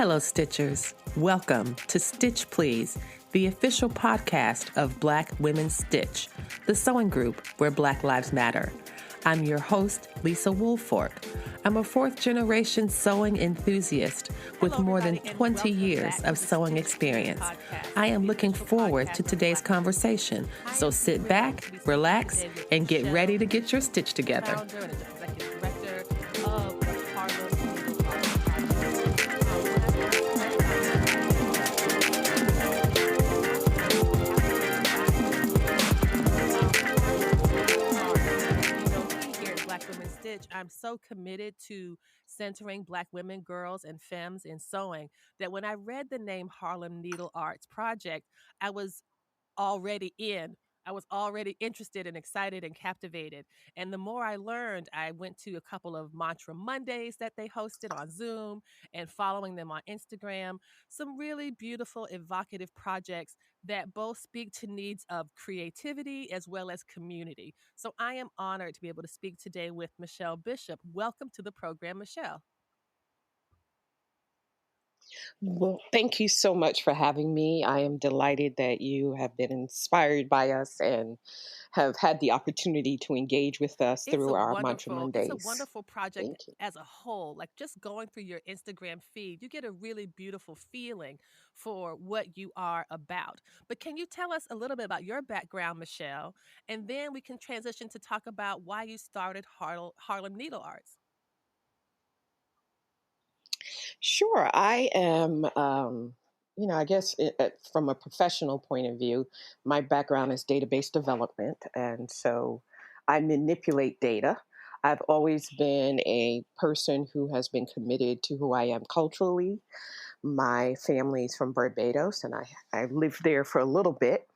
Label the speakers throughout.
Speaker 1: Hello, Stitchers. Welcome to Stitch Please, the official podcast of Black Women Stitch, the sewing group where Black Lives Matter. I'm your host, Lisa Woolford. I'm a fourth-generation sewing enthusiast with more than 20 years of sewing experience. I am looking forward to today's conversation, so sit back, relax, and get ready to get your stitch together. I'm so committed to centering Black women, girls, and femmes in sewing that when I read the name Harlem Needle Arts Project, I was already in. I was already interested and excited and captivated. And the more I learned, I went to a couple of Mantra Mondays that they hosted on Zoom and following them on Instagram. Some really beautiful, evocative projects that both speak to needs of creativity as well as community. So I am honored to be able to speak today with Michelle Bishop. Welcome to the program, Michelle.
Speaker 2: Well, thank you so much for having me. I am delighted that you have been inspired by us and have had the opportunity to engage with us through our Mantra Mondays.
Speaker 1: It's a wonderful project
Speaker 2: Thank you.
Speaker 1: as a whole. Like just going through your Instagram feed, you get a really beautiful feeling for what you are about. But can you tell us a little bit about your background, Michelle? And then we can transition to talk about why you started Harlem Needle Arts.
Speaker 2: Sure. I am, I guess from a professional point of view, my background is database development. And so I manipulate data. I've always been a person who has been committed to who I am culturally. My family's from Barbados, and I lived there for a little bit.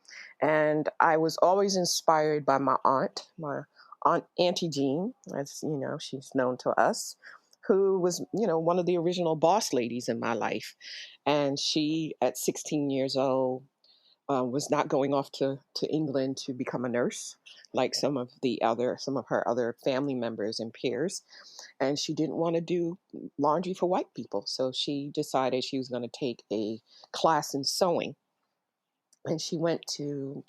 Speaker 2: And I was always inspired by my aunt Auntie Jean, as you know, she's known to us, who was, one of the original boss ladies in my life. And she, at 16 years old, was not going off to England to become a nurse like some of her other family members and peers. And she didn't want to do laundry for white people. So she decided she was going to take a class in sewing. And she went to,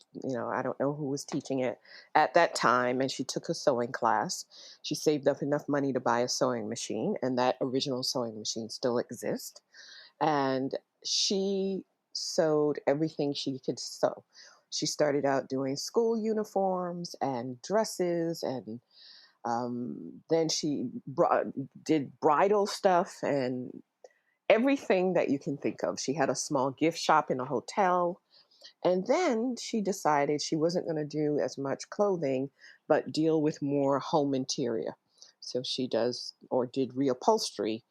Speaker 2: I don't know who was teaching it at that time. And she took a sewing class. She saved up enough money to buy a sewing machine. And that original sewing machine still exists. And she sewed everything she could sew. She started out doing school uniforms and dresses, and then she did bridal stuff and everything that you can think of. She had a small gift shop in a hotel. And then she decided she wasn't going to do as much clothing, but deal with more home interior. So she did reupholstery,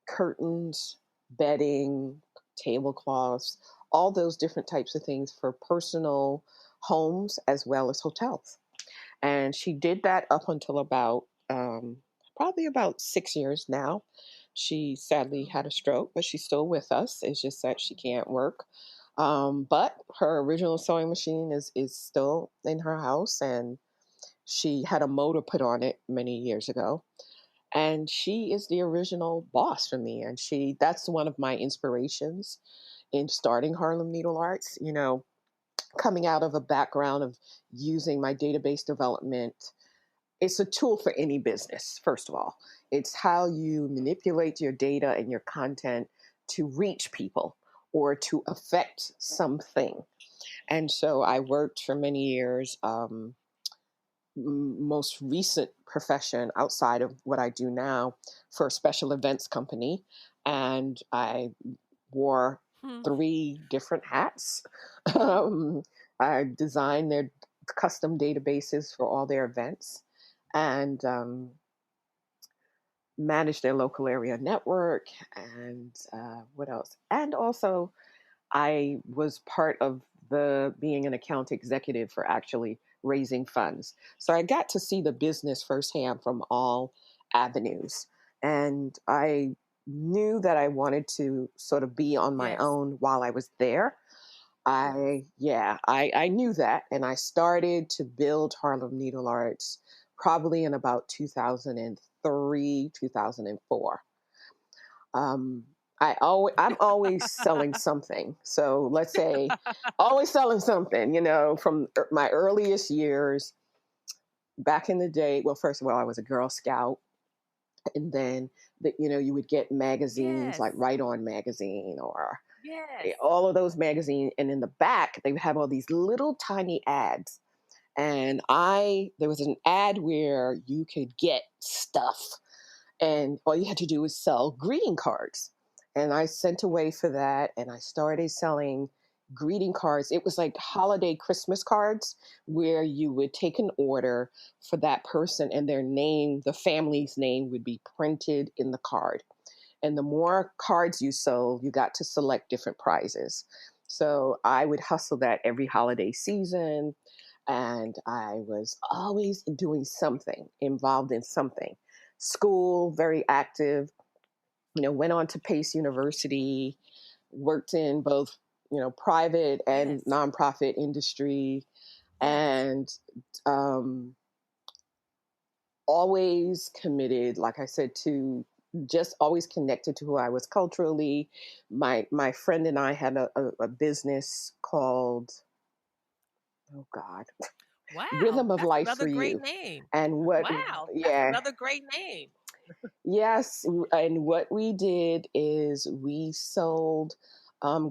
Speaker 2: curtains, bedding, tablecloths, all those different types of things for personal homes as well as hotels. And she did that up until probably about 6 years now. She sadly had a stroke, but she's still with us. It's just that she can't work. But her original sewing machine is still in her house, and she had a motor put on it many years ago. And she is the original boss for me. And that's one of my inspirations in starting Harlem Needle Arts, coming out of a background of using my database development. It's a tool for any business, first of all. It's how you manipulate your data and your content to reach people or to affect something. And so I worked for many years. Most recent profession outside of what I do now for a special events company. And I wore 3 different hats. I designed their custom databases for all their events and managed their local area network. And what else? And also, I was part of being an account executive for actually raising funds. So I got to see the business firsthand from all avenues. And I knew that I wanted to sort of be on my own while I was there. I knew that. And I started to build Harlem Needle Arts probably in about 2003, 2004. I'm always selling something. So let's say always selling something, from my earliest years back in the day. Well, first of all, I was a Girl Scout, and then you would get magazines like
Speaker 1: Yes.
Speaker 2: Right On magazine or
Speaker 1: Yes.
Speaker 2: all of those magazines, and in the back they would have all these little tiny ads. And I there was an ad where you could get stuff, and all you had to do was sell greeting cards. And I sent away for that, and I started selling greeting cards. It was like holiday Christmas cards where you would take an order for that person, and their name, the family's name, would be printed in the card. And the more cards you sold, you got to select different prizes. So I would hustle that every holiday season, and I was always doing something, involved in something. School, very active, went on to Pace University, worked in both, private and
Speaker 1: Yes.
Speaker 2: nonprofit industry,
Speaker 1: Yes.
Speaker 2: and um, always committed, like I said, to just always connected to who I was culturally. My friend and I had a business called, oh God,
Speaker 1: Wow,
Speaker 2: Rhythm of
Speaker 1: that's
Speaker 2: Life
Speaker 1: another
Speaker 2: for
Speaker 1: great
Speaker 2: You.
Speaker 1: name.
Speaker 2: And what,
Speaker 1: Wow, that's
Speaker 2: yeah,
Speaker 1: another great name.
Speaker 2: yes. And what we did is we sold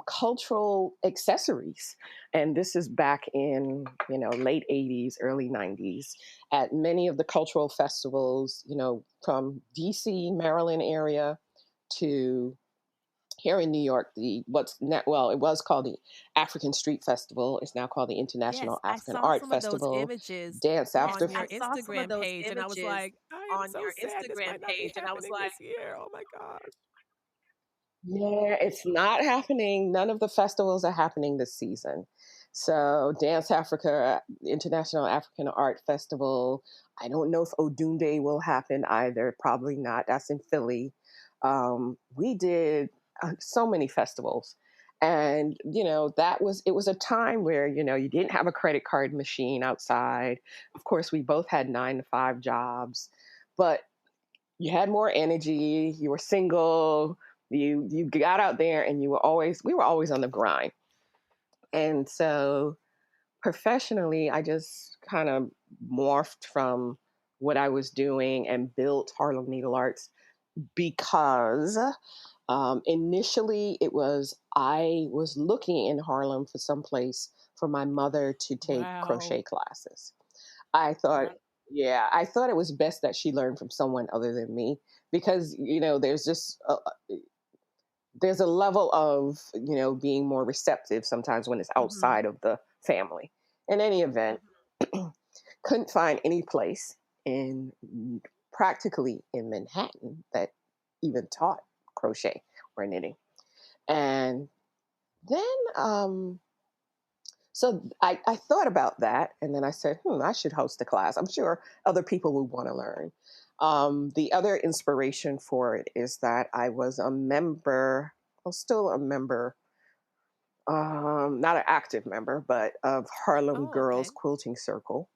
Speaker 2: cultural accessories. And this is back in, late 80s, early 90s at many of the cultural festivals, from DC, Maryland area to here in New York, it was called the African Street Festival. It's now called the
Speaker 1: Yes,
Speaker 2: International
Speaker 1: I
Speaker 2: African
Speaker 1: saw
Speaker 2: Art
Speaker 1: some of those
Speaker 2: Festival.
Speaker 1: images
Speaker 2: Dance
Speaker 1: on
Speaker 2: after.
Speaker 1: your Instagram page, and I was like, "I am
Speaker 3: on
Speaker 1: so
Speaker 3: your
Speaker 1: sad this
Speaker 3: Instagram
Speaker 1: might not be
Speaker 3: page, and I was
Speaker 1: happening
Speaker 3: like,
Speaker 1: this year. Oh my gosh."
Speaker 2: Yeah, it's not happening. None of the festivals are happening this season. So, Dance Africa, International African Art Festival. I don't know if Odunde will happen either. Probably not. That's in Philly. We did so many festivals. And, it was a time where, you didn't have a credit card machine outside. Of course, we both had 9 to 5 jobs, but you had more energy, you were single, you got out there, and we were always on the grind. And so professionally, I just kind of morphed from what I was doing and built Harlem Needle Arts because initially I was looking in Harlem for some place for my mother to take
Speaker 1: Wow.
Speaker 2: crochet classes. I thought, yeah, I thought it was best that she learned from someone other than me because there's a level of being more receptive sometimes when it's
Speaker 1: Mhm.
Speaker 2: outside of the family. In any event, couldn't find any place in practically in Manhattan that even taught crochet or knitting, and then so I thought about that, and then I said, I should host a class. I'm sure other people would want to learn. The other inspiration for it is that I was a member, well, still a member, not an active member, but of Harlem
Speaker 1: Oh,
Speaker 2: Girls
Speaker 1: okay.
Speaker 2: Quilting Circle.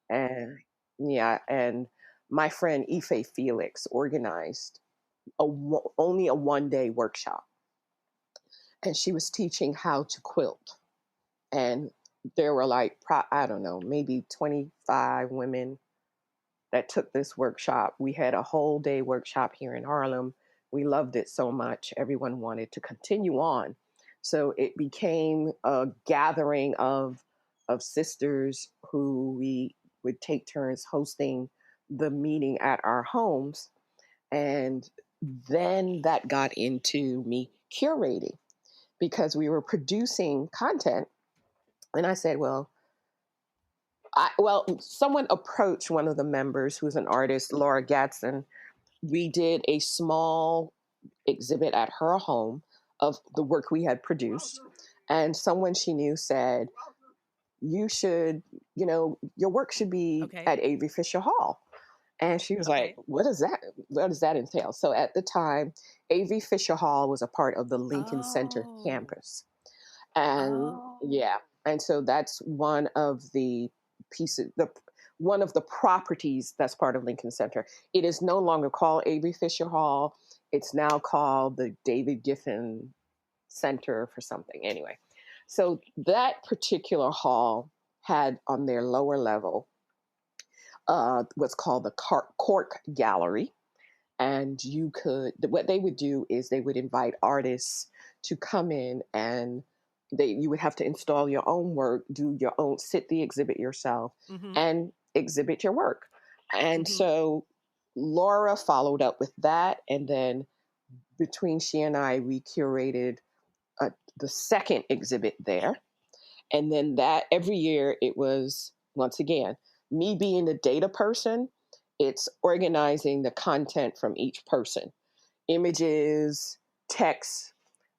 Speaker 2: And yeah, and my friend Ife Felix organized only a 1 day workshop, and she was teaching how to quilt. And there were like I don't know, maybe 25 women that took this workshop. We had a whole day workshop here in Harlem. We loved it so much, everyone wanted to continue on. So it became a gathering of sisters who we would take turns hosting the meeting at our homes. And then that got into me curating because we were producing content. And I said, someone approached one of the members who's an artist, Laura Gatson. We did a small exhibit at her home of the work we had produced. And someone she knew said, you should, your work should be
Speaker 1: Okay.
Speaker 2: at Avery Fisher Hall. And she was like,
Speaker 1: Okay.
Speaker 2: what is that? What does that entail? So at the time, Avery Fisher Hall was a part of the Lincoln Center
Speaker 1: Oh.
Speaker 2: campus. And
Speaker 1: Oh.
Speaker 2: yeah, and so that's one of the properties that's part of Lincoln Center. It is no longer called Avery Fisher Hall. It's now called the David Giffen Center for something. Anyway, so that particular hall had on their lower level what's called the Cork Gallery. And you could, what they would do is they would invite artists to come in, and you would have to install your own work, do your own, sit the exhibit yourself,
Speaker 1: Mhm.
Speaker 2: and exhibit your work. And
Speaker 1: Mhm.
Speaker 2: so Laura followed up with that. And then between she and I, we curated the second exhibit there. And then that every year it was, once again, me being the data person, it's organizing the content from each person: images, text,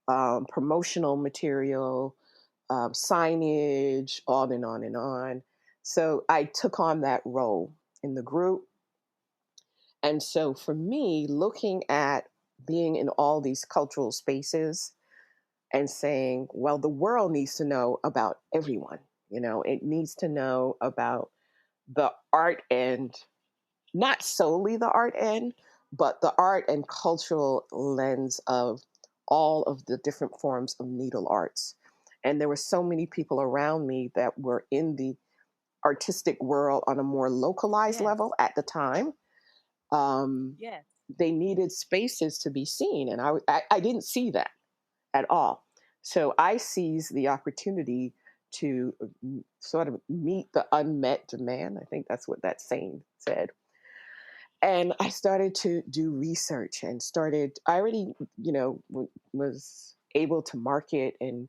Speaker 2: promotional material, signage, on and on and on. So I took on that role in the group. And so for me, looking at being in all these cultural spaces and saying, well, the world needs to know about everyone. It needs to know about the art end, not solely the art end, but the art and cultural lens of all of the different forms of needle arts. And there were so many people around me that were in the artistic world on a more localized
Speaker 1: Yes.
Speaker 2: level at the time. Um,
Speaker 1: Yes.
Speaker 2: they needed spaces to be seen, and I didn't see that at all. So I seized the opportunity to sort of meet the unmet demand. I think that's what that saying said. And I started to do research and I already, was able to market and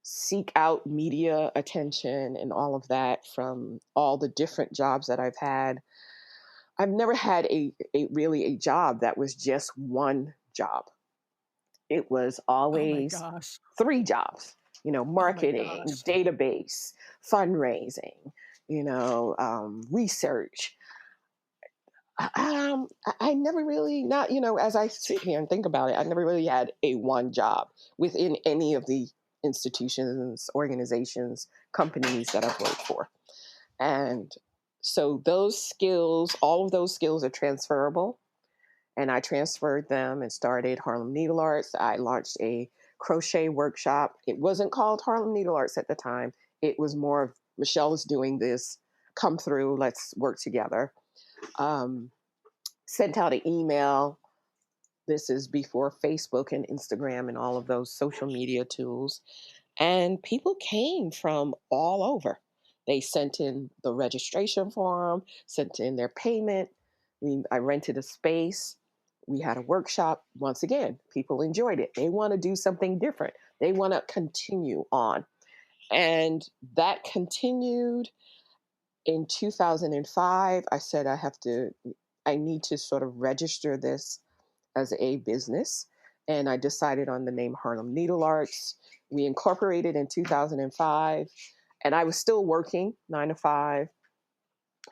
Speaker 2: seek out media attention and all of that from all the different jobs that I've had. I've never had a really a job that was just one job. It was
Speaker 1: Oh my
Speaker 2: always
Speaker 1: gosh.
Speaker 2: three jobs,
Speaker 1: Oh my
Speaker 2: marketing,
Speaker 1: gosh.
Speaker 2: database, fundraising, research. I never really, not, as I sit here and think about it, I never really had a one job within any of the institutions, organizations, companies that I've worked for. And so those skills, all of those skills are transferable. And I transferred them and started Harlem Needle Arts. I launched a crochet workshop. It wasn't called Harlem Needle Arts at the time. It was more of Michelle is doing this. Come through. Let's work together. Um, Sent out an email. This is before Facebook and Instagram and all of those social media tools. And people came from all over. They sent in the registration form, sent in their payment. I rented a space. We had a workshop. Once again, people enjoyed it. They want to do something different. They want to continue on. And that continued in 2005. I said, I need to sort of register this as a business. And I decided on the name Harlem Needle Arts. We incorporated in 2005. And I was still working 9 to 5.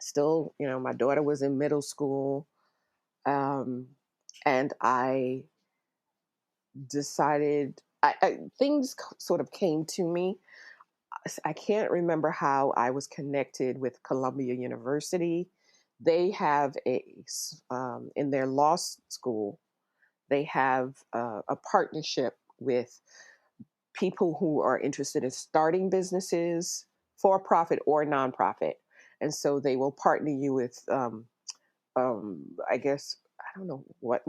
Speaker 2: Still, my daughter was in middle school. Um, and I decided, things sort of came to me. I can't remember how I was connected with Columbia University. They have in their law school, they have a partnership with people who are interested in starting businesses, for profit or nonprofit. And so they will partner you with, I guess, I don't know what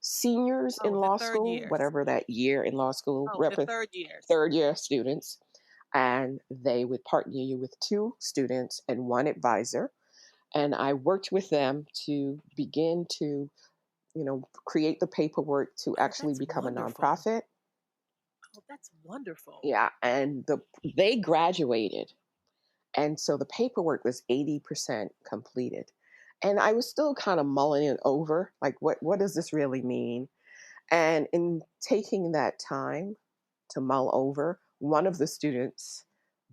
Speaker 2: seniors in
Speaker 1: Oh, the
Speaker 2: law
Speaker 1: third
Speaker 2: school,
Speaker 1: years.
Speaker 2: whatever that year in law school,
Speaker 1: Oh, the third years.
Speaker 2: third year students. And they would partner you with two students and one advisor. And I worked with them to begin to, create the paperwork to
Speaker 1: Oh,
Speaker 2: actually
Speaker 1: that's
Speaker 2: become a
Speaker 1: wonderful.
Speaker 2: nonprofit.
Speaker 1: Oh, that's wonderful.
Speaker 2: Yeah, and they graduated, and so the paperwork was 80% completed, and I was still kind of mulling it over, like what does this really mean? And in taking that time to mull over, one of the students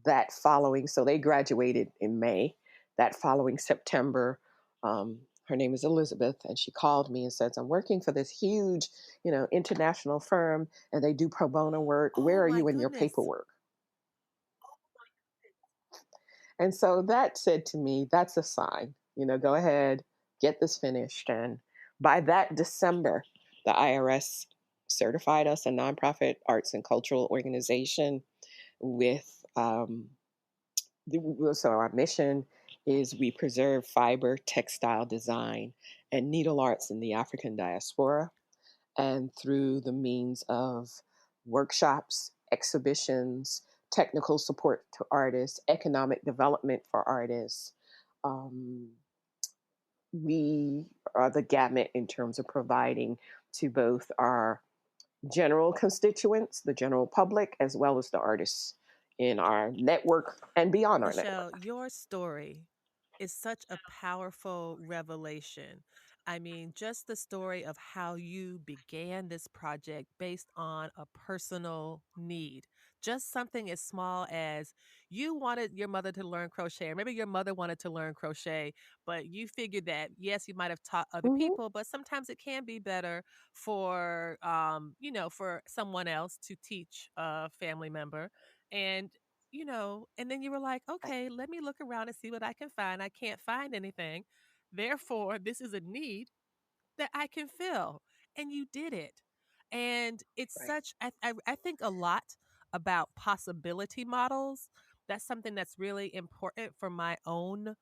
Speaker 2: that following, so they graduated in May, that following September, her name is Elizabeth, and she called me and says, I'm working for this huge, international firm, and they do pro bono work.
Speaker 1: Oh
Speaker 2: Where are
Speaker 1: my
Speaker 2: you in your
Speaker 1: goodness.
Speaker 2: paperwork? And so that said to me, that's a sign, go ahead, get this finished. And by that December, the IRS certified us a nonprofit arts and cultural organization with so our mission is we preserve fiber, textile design, and needle arts in the African diaspora, and through the means of workshops, exhibitions, technical support to artists, economic development for artists. Um, we are the gamut in terms of providing to both our general constituents, the general public, as well as the artists in our network and beyond our
Speaker 1: Michelle,
Speaker 2: network.
Speaker 1: your story is such a powerful revelation. I mean, just the story of how you began this project based on a personal need. Just something as small as you wanted your mother to learn crochet, or maybe your mother wanted to learn crochet, but you figured that, yes, you might have taught other
Speaker 2: Hmm.
Speaker 1: people, but sometimes it can be better for, for someone else to teach a family member. And and then you were like, okay, let me look around and see what I can find. I can't find anything. Therefore, this is a need that I can fill. And you did it. And it's
Speaker 2: Right.
Speaker 1: such, I think a lot about possibility models. That's something that's really important for my own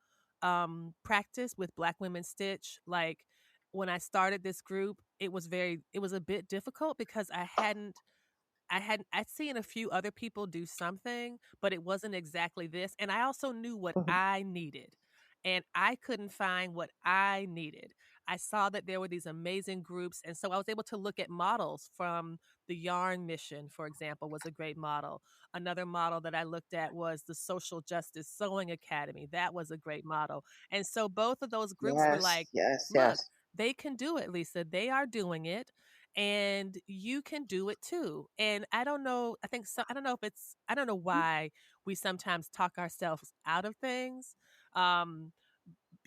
Speaker 1: practice with Black Women Stitch. Like when I started this group, it was a bit difficult because I'd seen a few other people do something, but it wasn't exactly this, and I also knew what
Speaker 2: Hmm.
Speaker 1: I needed, and I couldn't find what I needed. I saw that there were these amazing groups, and so I was able to look at models from the Yarn Mission, for example, was a great model. Another model that I looked at was the Social Justice Sewing Academy. That was a great model. And so both of those groups were
Speaker 2: Yes,
Speaker 1: like,
Speaker 2: yes,
Speaker 1: "Look,
Speaker 2: yes.
Speaker 1: they can do it, Lisa. They are doing it and you can do it too." And I don't know, I don't know if it's I don't know why we sometimes talk ourselves out of things. Um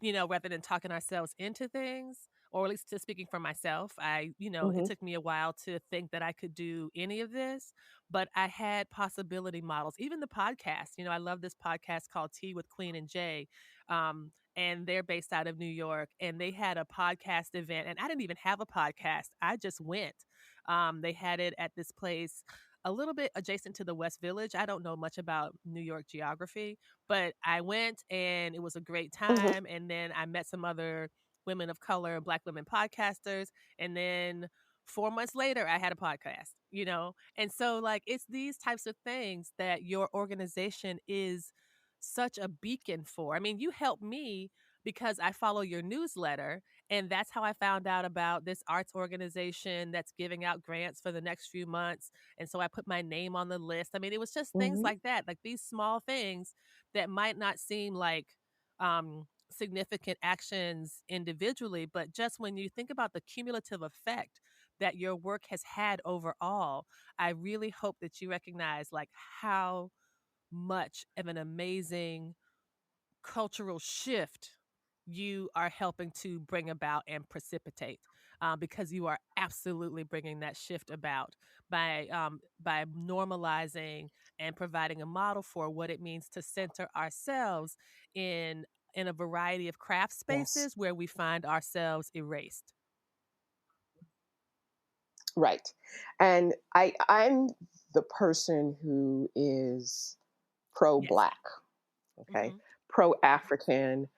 Speaker 1: rather than talking ourselves into things, or at least to speaking for myself, it
Speaker 2: Hmm.
Speaker 1: took me a while to think that I could do any of this, but I had possibility models. Even the podcast, I love this podcast called Tea with Queen and Jay. And they're based out of New York, and they had a podcast event, and I didn't even have a podcast. I just went. They had it at this place a little bit adjacent to the West Village. I don't know much about New York geography, but I went and it was a great
Speaker 2: Hmm.
Speaker 1: time. And then I met some other women of color and Black women podcasters. And then 4 months later, I had a podcast. And so, like, it's these types of things that your organization is such a beacon for. I mean, you helped me because I follow your newsletter. And that's how I found out about this arts organization that's giving out grants for the next few months. And so I put my name on the list. I mean, it was just things
Speaker 2: Hmm.
Speaker 1: like that, like these small things that might not seem like significant actions individually, but just when you think about the cumulative effect that your work has had overall, I really hope that you recognize like how much of an amazing cultural shift you are helping to bring about and precipitate, because you are absolutely bringing that shift about by normalizing and providing a model for what it means to center ourselves in in a variety of craft
Speaker 2: Yes.
Speaker 1: spaces where we find ourselves erased.
Speaker 2: Right. And I'm the person who is pro
Speaker 1: Yes.
Speaker 2: black, okay?
Speaker 1: Hmm.
Speaker 2: Pro African,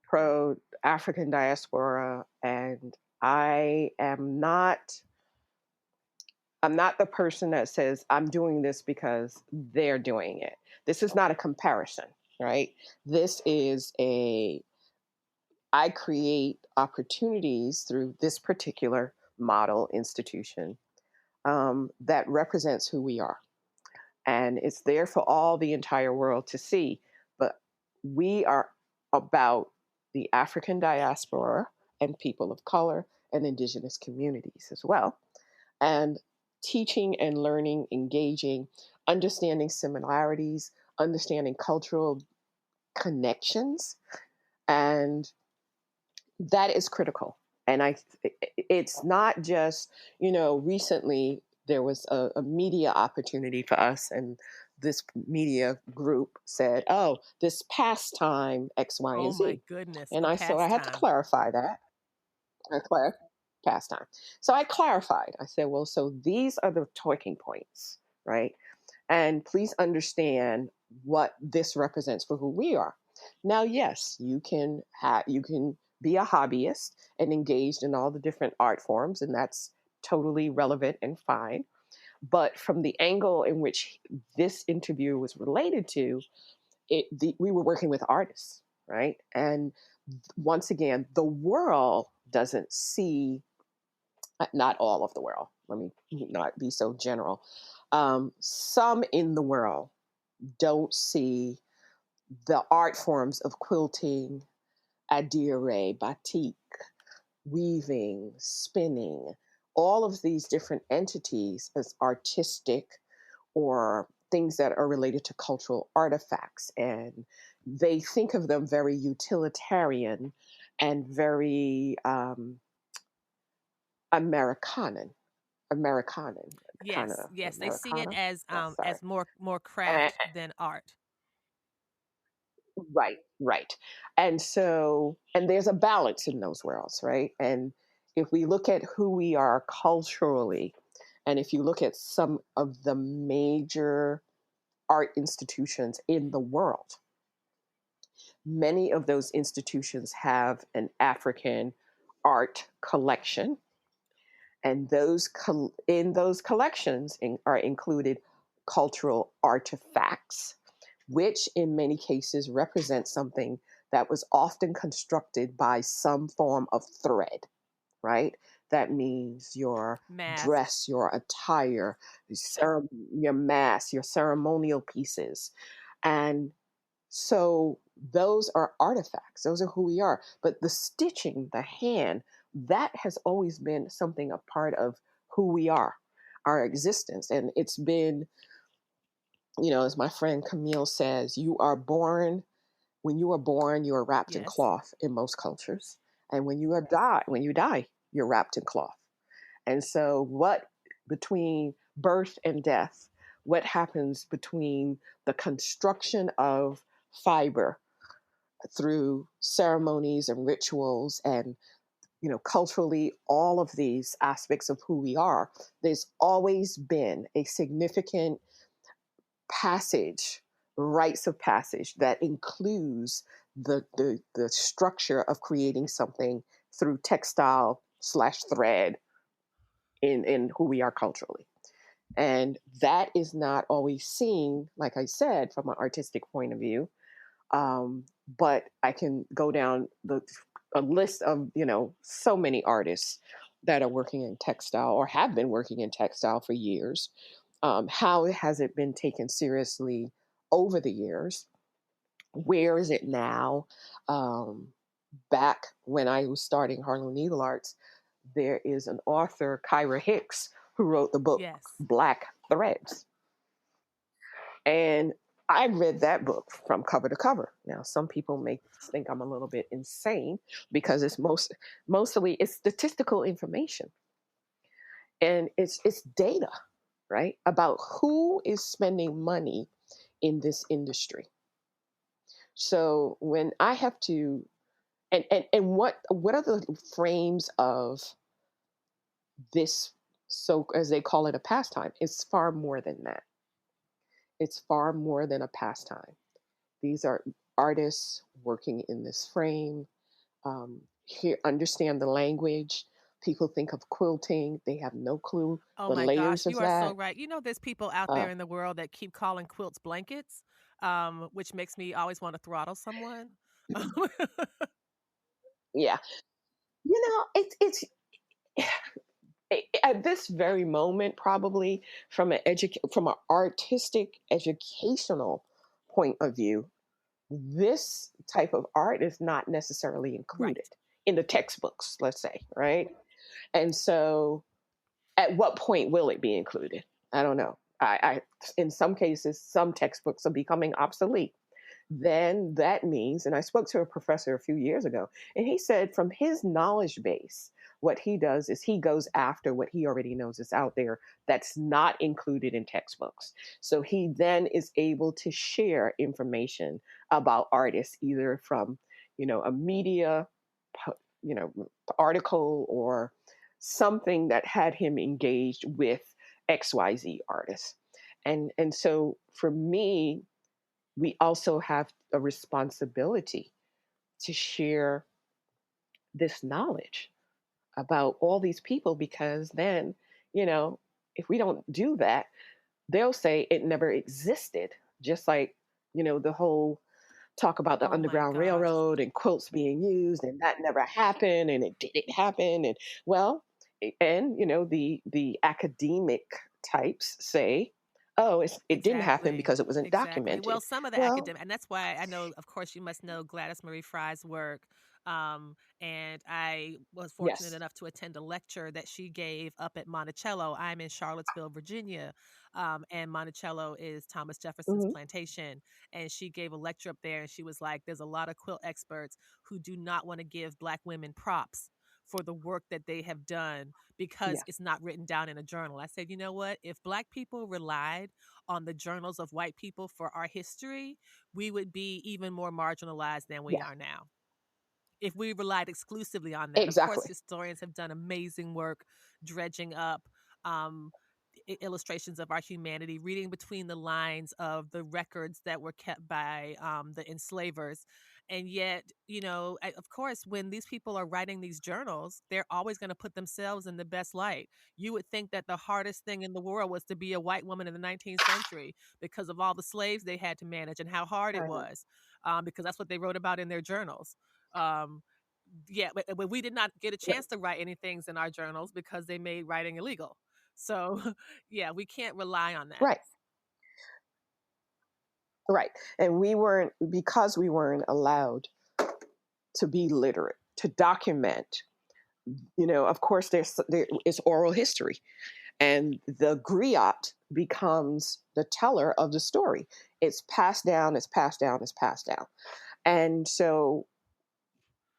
Speaker 2: pro African diaspora, and I am not I'm not the person that says I'm doing this because they're doing it. This is not a comparison, right? This is a I create opportunities through this particular model institution that represents who we are. And it's there for all the entire world to see. But we are about the African diaspora and people of color and indigenous communities as well. And teaching and learning, engaging, understanding similarities, understanding cultural connections, and that is critical. And it's not just, recently there was a media opportunity for us, and this media group said, "Oh, this pastime X, Y,
Speaker 1: Oh
Speaker 2: and
Speaker 1: my
Speaker 2: Z,"
Speaker 1: goodness,
Speaker 2: and
Speaker 1: the
Speaker 2: so I had to
Speaker 1: pastime.
Speaker 2: clarify that. I clar- pastime. So I clarified. I said, well, so these are the talking points, right? And please understand what this represents for who we are. Now, yes, you can be a hobbyist and engaged in all the different art forms, and that's totally relevant and fine. But from the angle in which this interview was related to, we were working with artists, right? And once again, the world doesn't see, not all of the world, let me not be so general. Some in the world don't see the art forms of quilting, adire, batik, weaving, spinning, all of these different entities as artistic or things that are related to cultural artifacts. And they think of them very utilitarian and very Americanan, Americanan, kind
Speaker 1: Yes,
Speaker 2: of
Speaker 1: yes, they see it
Speaker 2: Americana. Yeah, sorry.
Speaker 1: as more
Speaker 2: And,
Speaker 1: craft than art.
Speaker 2: right, right. And so, and there's a balance in those worlds, right? And if we look at who we are culturally, and if you look at some of the major art institutions in the world, many of those institutions have an African art collection, and in those collections are included cultural artifacts, which in many cases represent something that was often constructed by some form of thread, right? That means your
Speaker 1: Mask.
Speaker 2: dress, your attire, your mask, your ceremonial pieces. And so those are artifacts, those are who we are. But the stitching, the hand, that has always been something, a part of who we are, our existence. And it's been, as my friend Camille says, when you are born, you are wrapped in
Speaker 1: Yes.
Speaker 2: cloth in most cultures. And when you die, you're wrapped in cloth. And so what between birth and death, what happens between the construction of fiber through ceremonies and rituals and culturally all of these aspects of who we are, there's always been a significant passage, rites of passage that includes the structure of creating something through textile slash thread in who we are culturally. And that is not always seen, like I said, from an artistic point of view. But I can go down a list of so many artists that are working in textile or have been working in textile for years. How has it been taken seriously over the years? Where is it now? Um, Back when I was starting Harlem Needle Arts, there is an author, Kyra Hicks, who wrote the book
Speaker 1: Yes.
Speaker 2: Black Threads. And I read that book from cover to cover. Now, some people may think I'm a little bit insane because mostly it's statistical information and it's data, right? About who is spending money in this industry. So when I have to and what are the frames of this, so as they call it, a pastime? It's far more than that. It's far more than a pastime. These are artists working in this frame. Here, understand the language. People think of quilting; they have no clue
Speaker 1: Oh
Speaker 2: the
Speaker 1: my gosh,
Speaker 2: layers of
Speaker 1: you are so
Speaker 2: that.
Speaker 1: right. You know, there's people out
Speaker 2: Uh,
Speaker 1: there in the world that keep calling quilts blankets, which makes me always want to throttle someone.
Speaker 2: yeah, it's at this very moment, probably from an artistic educational point of view, this type of art is not necessarily included
Speaker 1: Right.
Speaker 2: in the textbooks. Let's say, right? And so at what point will it be included? I don't know. In some cases, some textbooks are becoming obsolete. Then that means, and I spoke to a professor a few years ago, and he said from his knowledge base, what he does is he goes after what he already knows is out there that's not included in textbooks. So he then is able to share information about artists either from, a media, you know, article or something that had him engaged with XYZ artists. And so for me, we also have a responsibility to share this knowledge about all these people, because then, you know, if we don't do that, they'll say it never existed. Just like, the whole talk about the
Speaker 1: Oh my
Speaker 2: Underground
Speaker 1: gosh.
Speaker 2: Railroad and quilts being used, and that never happened, and it didn't happen. And well, and the academic types say, oh, it didn't happen
Speaker 1: Exactly.
Speaker 2: because it wasn't
Speaker 1: Exactly. Well,
Speaker 2: documented.
Speaker 1: some of the
Speaker 2: Well,
Speaker 1: academic, and that's why I know, of course, you must know Gladys Marie Fry's work. And I was fortunate
Speaker 2: yes.
Speaker 1: enough to attend a lecture that she gave up at Monticello. I'm in Charlottesville, Virginia, and Monticello is Thomas Jefferson's
Speaker 2: Hmm.
Speaker 1: plantation. And she gave a lecture up there, and she was like, "There's a lot of quilt experts who do not want to give Black women props for the work that they have done because
Speaker 2: Yeah.
Speaker 1: it's not written down in a journal." I said, you know what? If Black people relied on the journals of white people for our history, we would be even more marginalized than we
Speaker 2: Yeah.
Speaker 1: are now if we relied exclusively on that. Of course,
Speaker 2: Exactly.
Speaker 1: historians have done amazing work dredging up um, illustrations of our humanity, reading between the lines of the records that were kept by the enslavers. And yet, of course, when these people are writing these journals, they're always going to put themselves in the best light. You would think that the hardest thing in the world was to be a white woman in the 19th century because of all the slaves they had to manage and how hard it
Speaker 2: Right.
Speaker 1: was, because that's what they wrote about in their journals. Um, yeah, but we did not get a
Speaker 2: Right.
Speaker 1: chance to write any things in our journals because they made writing illegal. So, yeah, we can't rely on that.
Speaker 2: Right. Right. And because we weren't allowed to be literate, to document. Of course, there is oral history, and the griot becomes the teller of the story. It's passed down, it's passed down, it's passed down. And so,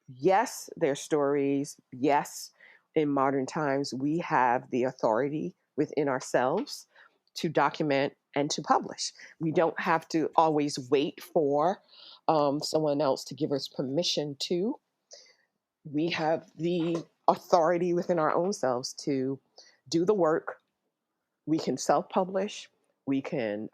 Speaker 2: yes, there's stories. Yes, in modern times, we have the authority within ourselves to document and to publish. We don't have to always wait for someone else to give us permission to. We have the authority within our own selves to do the work. We can self-publish. We can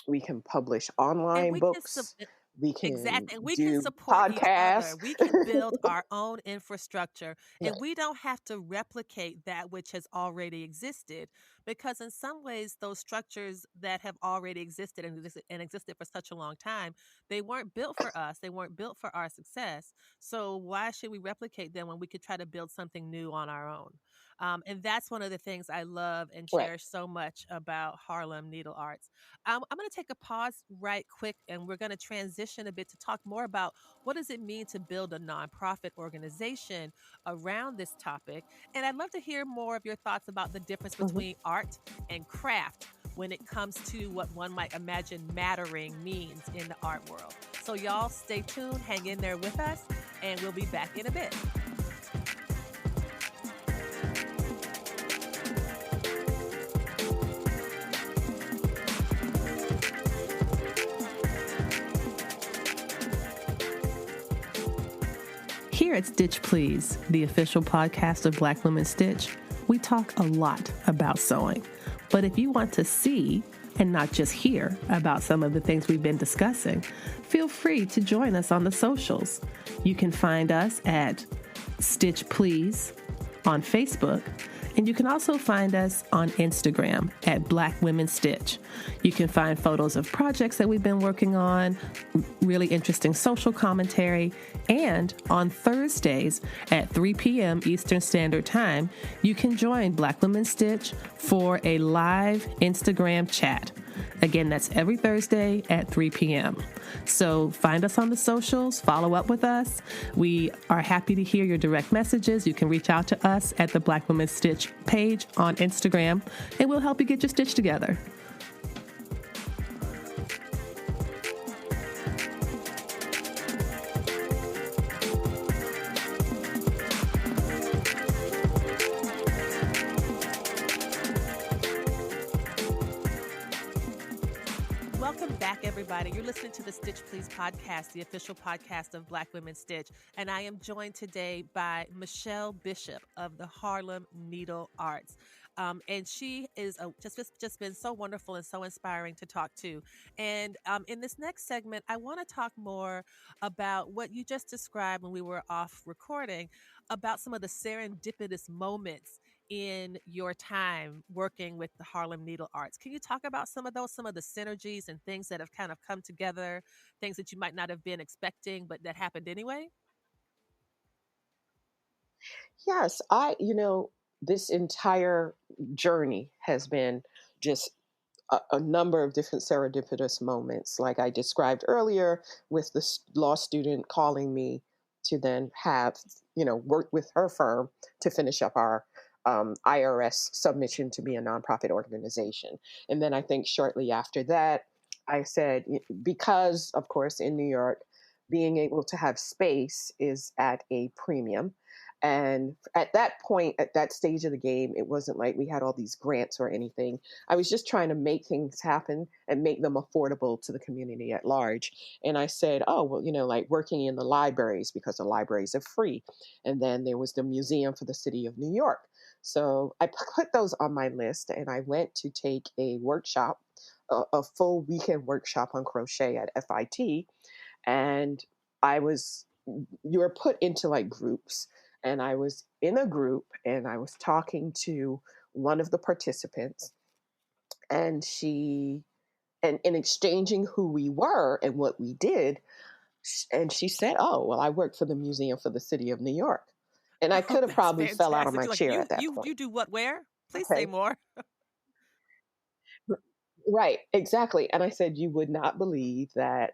Speaker 2: we can publish
Speaker 1: And
Speaker 2: online
Speaker 1: we can
Speaker 2: books. We can
Speaker 1: exactly, and we can
Speaker 2: do
Speaker 1: support each other.
Speaker 2: podcasts.
Speaker 1: We can build our own infrastructure, and
Speaker 2: Right.
Speaker 1: we don't have to replicate that which has already existed, because in some ways those structures that have already existed and existed for such a long time, they weren't built for us. They weren't built for our success. So why should we replicate them when we could try to build something new on our own? And that's one of the things I love and
Speaker 2: Right.
Speaker 1: cherish so much about Harlem Needle Arts. I'm going to take a pause right quick, and we're going to transition a bit to talk more about what does it mean to build a nonprofit organization around this topic. And I'd love to hear more of your thoughts about the difference
Speaker 2: Mhm.
Speaker 1: between art and craft when it comes to what one might imagine mattering means in the art world. So y'all stay tuned, hang in there with us, and we'll be back in a bit. Here at Stitch Please, the official podcast of Black Women Stitch, we talk a lot about sewing. But if you want to see and not just hear about some of the things we've been discussing, feel free to join us on the socials. You can find us at Stitch Please on Facebook, and you can also find us on Instagram at Black Women Stitch. You can find photos of projects that we've been working on, really interesting social commentary, and on Thursdays at 3 p.m. Eastern Standard Time, you can join Black Women Stitch for a live Instagram chat. Again, that's every Thursday at 3 p.m. So find us on the socials, follow up with us. We are happy to hear your direct messages. You can reach out to us at the Black Women Stitch page on Instagram, and we'll help you get your stitch together. Welcome back, everybody. You're listening to the Stitch Please podcast, the official podcast of Black Women Stitch. And I am joined today by Michelle Bishop of the Harlem Needle Arts. And she is just been so wonderful and so inspiring to talk to. And in this next segment, I want to talk more about what you just described when we were off recording about some of the serendipitous moments in your time working with the Harlem Needle Arts. Can you talk about some of those, some of the synergies and things that have kind of come together, things that you might not have been expecting, but that happened anyway?
Speaker 2: Yes, this entire journey has been just a number of different serendipitous moments, like I described earlier, with the law student calling me to then have, work with her firm to finish up our IRS submission to be a nonprofit organization. And then I think shortly after that, I said, because of course in New York, being able to have space is at a premium. And at that point, at that stage of the game, it wasn't like we had all these grants or anything. I was just trying to make things happen and make them affordable to the community at large. And I said, oh, well, like working in the libraries, because the libraries are free. And then there was the Museum for the City of New York. So I put those on my list, and I went to take a workshop, a full weekend workshop on crochet at FIT. And I was, you were put into like groups. And I was in a group and I was talking to one of the participants, and and in exchanging who we were and what we did, and she said, oh, well, I work for the Museum for the City of New York. And I
Speaker 1: Oh,
Speaker 2: could have
Speaker 1: that's
Speaker 2: probably fell out of
Speaker 1: fantastic.
Speaker 2: my
Speaker 1: You're like,
Speaker 2: chair
Speaker 1: you
Speaker 2: at that
Speaker 1: you
Speaker 2: point.
Speaker 1: you do what where? Please say
Speaker 2: Okay.
Speaker 1: more.
Speaker 2: Right, exactly. And I said, you would not believe that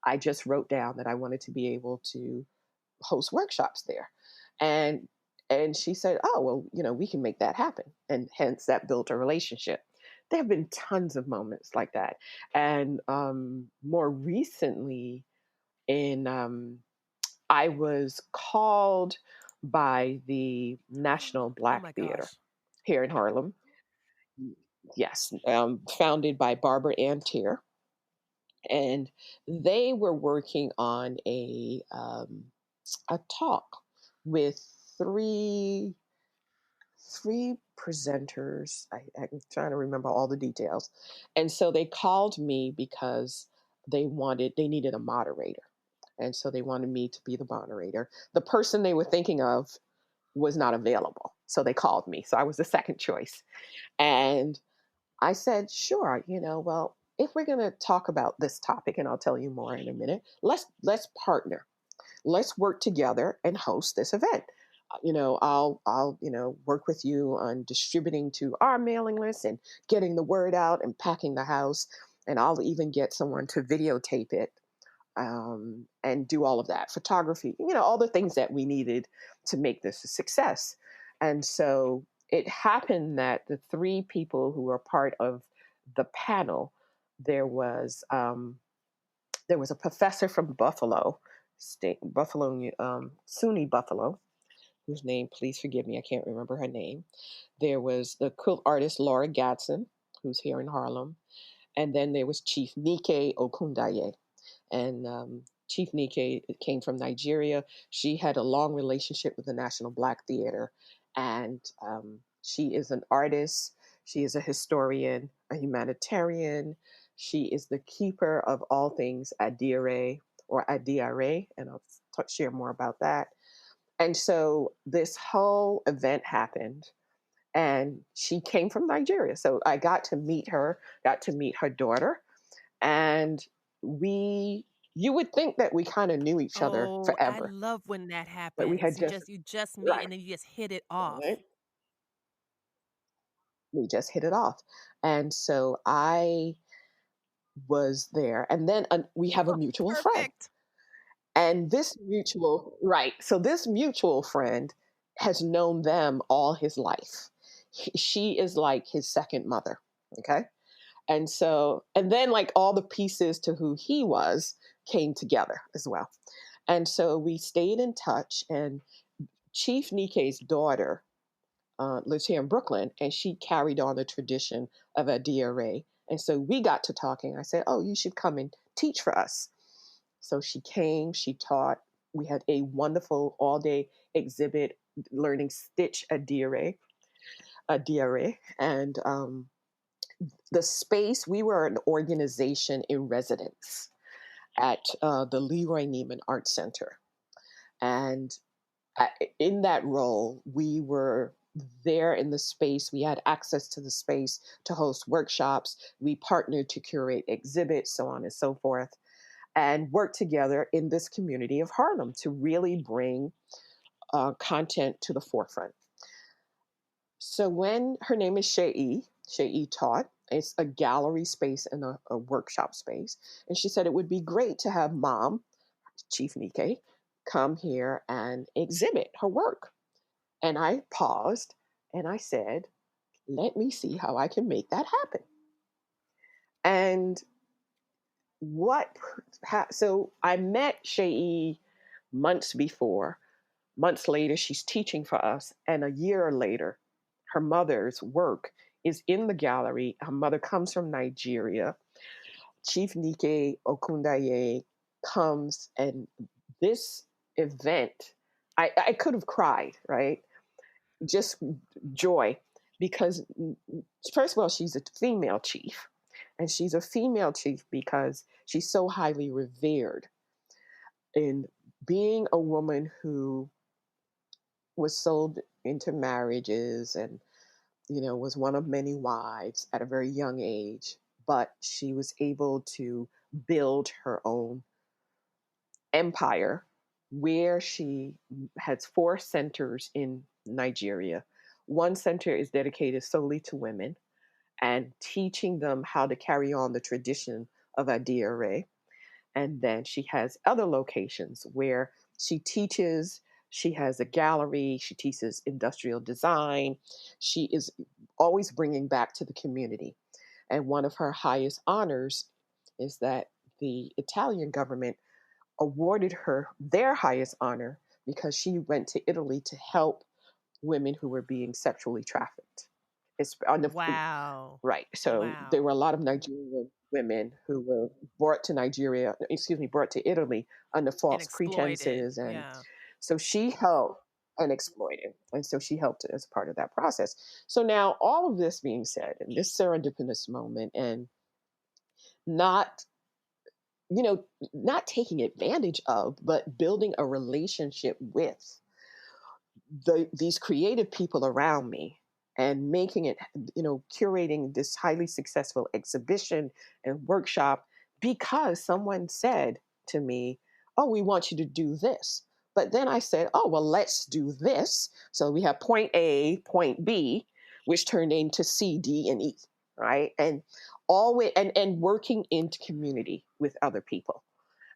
Speaker 2: I just wrote down that I wanted to be able to host workshops there. And and she said, oh, well, we can make that happen. And hence that built a relationship. There have been tons of moments like that. And more recently, in I was called by the National
Speaker 1: Oh
Speaker 2: Black
Speaker 1: my
Speaker 2: Theater
Speaker 1: gosh.
Speaker 2: here in Harlem. Yes, founded by Barbara Ann Teer, and they were working on a talk with three three presenters. I'm trying to remember all the details, and so they called me because they needed a moderator, and so they wanted me to be the moderator. The person they were thinking of was not available, so they called me. So I was the second choice, and I said, sure, well, if we're going to talk about this topic, and I'll tell you more in a minute, let's partner. Let's work together and host this event. I'll work with you on distributing to our mailing list and getting the word out and packing the house, and I'll even get someone to videotape it, and do all of that photography, all the things that we needed to make this a success. And so it happened that the three people who were part of the panel, there was um, there was a professor from Buffalo State, Buffalo, SUNY Buffalo, whose name, please forgive me, I can't remember her name. There was the quilt artist Laura Gatson, who's here in Harlem, and then there was Chief Nike Okundaye. And Chief Nike came from Nigeria. She had a long relationship with the National Black Theater, and she is an artist. She is a historian, a humanitarian. She is the keeper of all things Adire or Adiare, and I'll share more about that. And so this whole event happened, and she came from Nigeria. So I got to meet her, got to meet her daughter, and we you would think that we kind of knew each other
Speaker 1: Oh, I
Speaker 2: forever,
Speaker 1: love when that
Speaker 2: but we
Speaker 1: happens.
Speaker 2: had
Speaker 1: You
Speaker 2: just
Speaker 1: just you just meet
Speaker 2: right,
Speaker 1: and then you just hit it off.
Speaker 2: right, we just hit it off. And so I was there, and then we have a mutual friend,
Speaker 1: Perfect.
Speaker 2: and this mutual friend has known them all his life. She is like his second mother. Okay. And then like all the pieces to who he was came together as well. And so we stayed in touch, and Chief Nike's daughter lives here in Brooklyn, and she carried on the tradition of a DRA. And so we got to talking. I said, "Oh, you should come and teach for us." So she came, she taught. We had a wonderful all day exhibit learning Stitch a DRA. And the space, we were an organization in residence at the Leroy Neiman Art Center. And in that role, we were there in the space. We had access to the space to host workshops. We partnered to curate exhibits, so on and so forth, and work together in this community of Harlem to really bring content to the forefront. So when her name is Shei taught. It's a gallery space and a workshop space. And she said it would be great to have mom, Chief Nike, come here and exhibit her work. And I paused and I said, let me see how I can make that happen. And so I met Shei months before. Months later, she's teaching for us. And a year later, her mother's work is in the gallery. Her mother comes from Nigeria. Chief Nike Okundaye comes, and this event, I could have cried, right? Just joy, because first of all, she's a female chief, and she's a female chief because she's so highly revered in being a woman who was sold into marriages and was one of many wives at a very young age, but she was able to build her own empire where she has four centers in Nigeria. One center is dedicated solely to women and teaching them how to carry on the tradition of Adire. And then she has other locations where she teaches. She has a gallery. She teaches industrial design. She is always bringing back to the community. And one of her highest honors is that the Italian government awarded her their highest honor because she went to Italy to help women who were being sexually trafficked. It's on the
Speaker 1: Wow.
Speaker 2: Right. So there were
Speaker 1: Wow.
Speaker 2: a lot of Nigerian women who were brought to Nigeria, excuse me, brought to Italy under
Speaker 1: And
Speaker 2: false
Speaker 1: exploited.
Speaker 2: pretenses. And
Speaker 1: Yeah.
Speaker 2: so she helped and exploited. And so she helped as part of that process. So now, all of this being said, in this serendipitous moment, and not, you know, not taking advantage of, but building a relationship with these creative people around me and making it, curating this highly successful exhibition and workshop because someone said to me, "Oh, we want you to do this." But then I said, "Oh, well, let's do this." So we have point A, point B, which turned into C, D, and E, right? And always and working into community with other people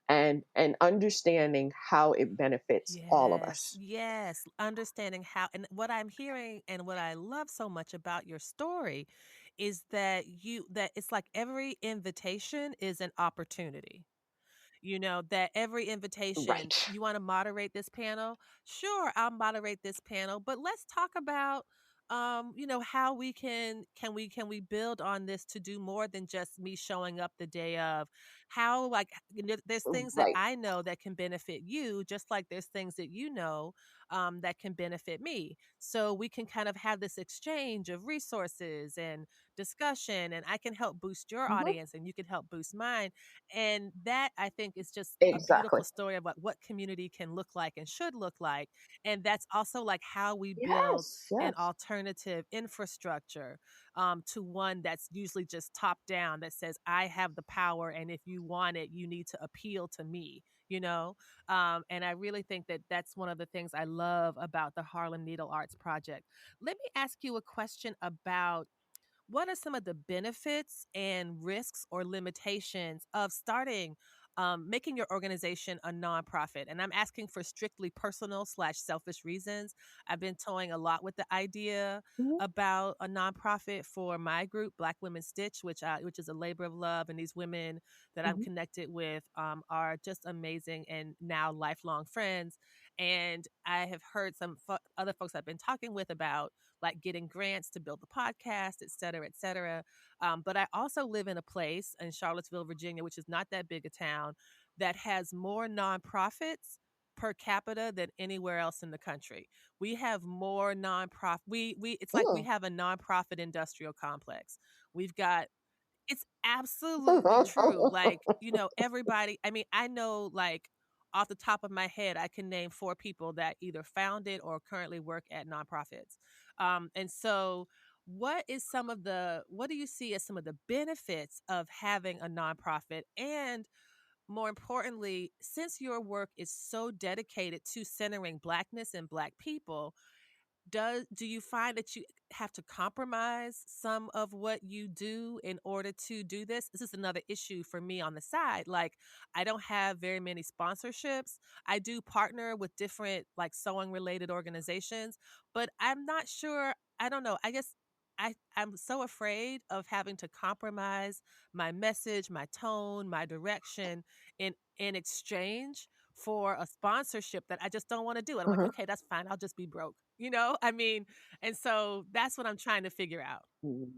Speaker 2: and understanding how it benefits all of
Speaker 1: Yes,
Speaker 2: us.
Speaker 1: yes. Understanding how, and what I'm hearing and what I love so much about your story is that that it's like every invitation is an opportunity. That every invitation,
Speaker 2: Right.
Speaker 1: you want to moderate this panel? Sure, I'll moderate this panel, but let's talk about how we build on this to do more than just me showing up the day of. How, like, there's things that
Speaker 2: Right.
Speaker 1: I know that can benefit you, just like there's things that that can benefit me. So we can kind of have this exchange of resources and discussion, and I can help boost your
Speaker 2: Mhm.
Speaker 1: audience and you can help boost mine. And that, I think, is just a
Speaker 2: Exactly.
Speaker 1: beautiful story of what community can look like and should look like. And that's also like how we build
Speaker 2: Yes,
Speaker 1: an
Speaker 2: yes.
Speaker 1: alternative infrastructure, to one that's usually just top down, that says, I have the power. And if you want it, you need to appeal to me. And I really think that that's one of the things I love about the Harlem Needle Arts Project. Let me ask you a question about, what are some of the benefits and risks or limitations of making your organization a nonprofit? And I'm asking for strictly personal slash selfish reasons. I've been toying a lot with the idea
Speaker 2: Mhm,
Speaker 1: about a nonprofit for my group, Black Women Stitch, which is a labor of love, and these women that I'm
Speaker 2: mhm.
Speaker 1: connected with are just amazing and now lifelong friends. And I have heard some other folks I've been talking with about like getting grants to build the podcast, et cetera, et cetera. But I also live in a place in Charlottesville, Virginia, which is not that big a town, that has more nonprofits per capita than anywhere else in the country. We have more nonprofit. We it's like we
Speaker 2: Mm.
Speaker 1: have a nonprofit industrial complex. We've got it's absolutely true. Like, everybody, I mean, I know like off the top of my head, I can name four people that either founded or currently work at nonprofits. And so what do you see as some of the benefits of having a nonprofit? And more importantly, since your work is so dedicated to centering Blackness and Black people, do you find that you have to compromise some of what you do in order to do this? This is another issue for me on the side. Like, I don't have very many sponsorships. I do partner with different like sewing related organizations, but I'm not sure. I don't know. I guess I'm so afraid of having to compromise my message, my tone, my direction in exchange for a sponsorship that I just don't wanna do, and I'm like,
Speaker 2: Mhm.
Speaker 1: "Okay, that's fine, I'll just be broke." You know? I mean, and so that's what I'm trying to figure out.
Speaker 2: Mm.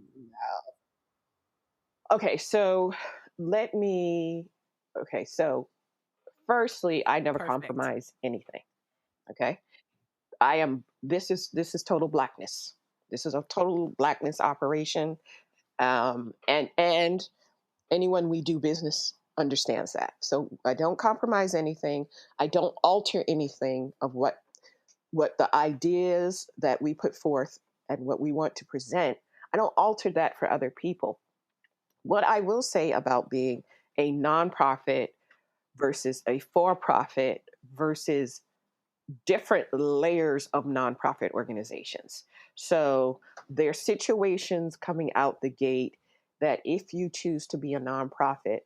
Speaker 2: Okay, so let me. Okay, so firstly, I never
Speaker 1: Perfect.
Speaker 2: compromise anything. Okay, this is total Blackness. This is a total Blackness operation, and anyone we do business understands that. So I don't compromise anything. I don't alter anything of what the ideas that we put forth and what we want to present. I don't alter that for other people. What I will say about being a nonprofit versus a for profit versus different layers of nonprofit organizations. So there's situations coming out the gate that if you choose to be a nonprofit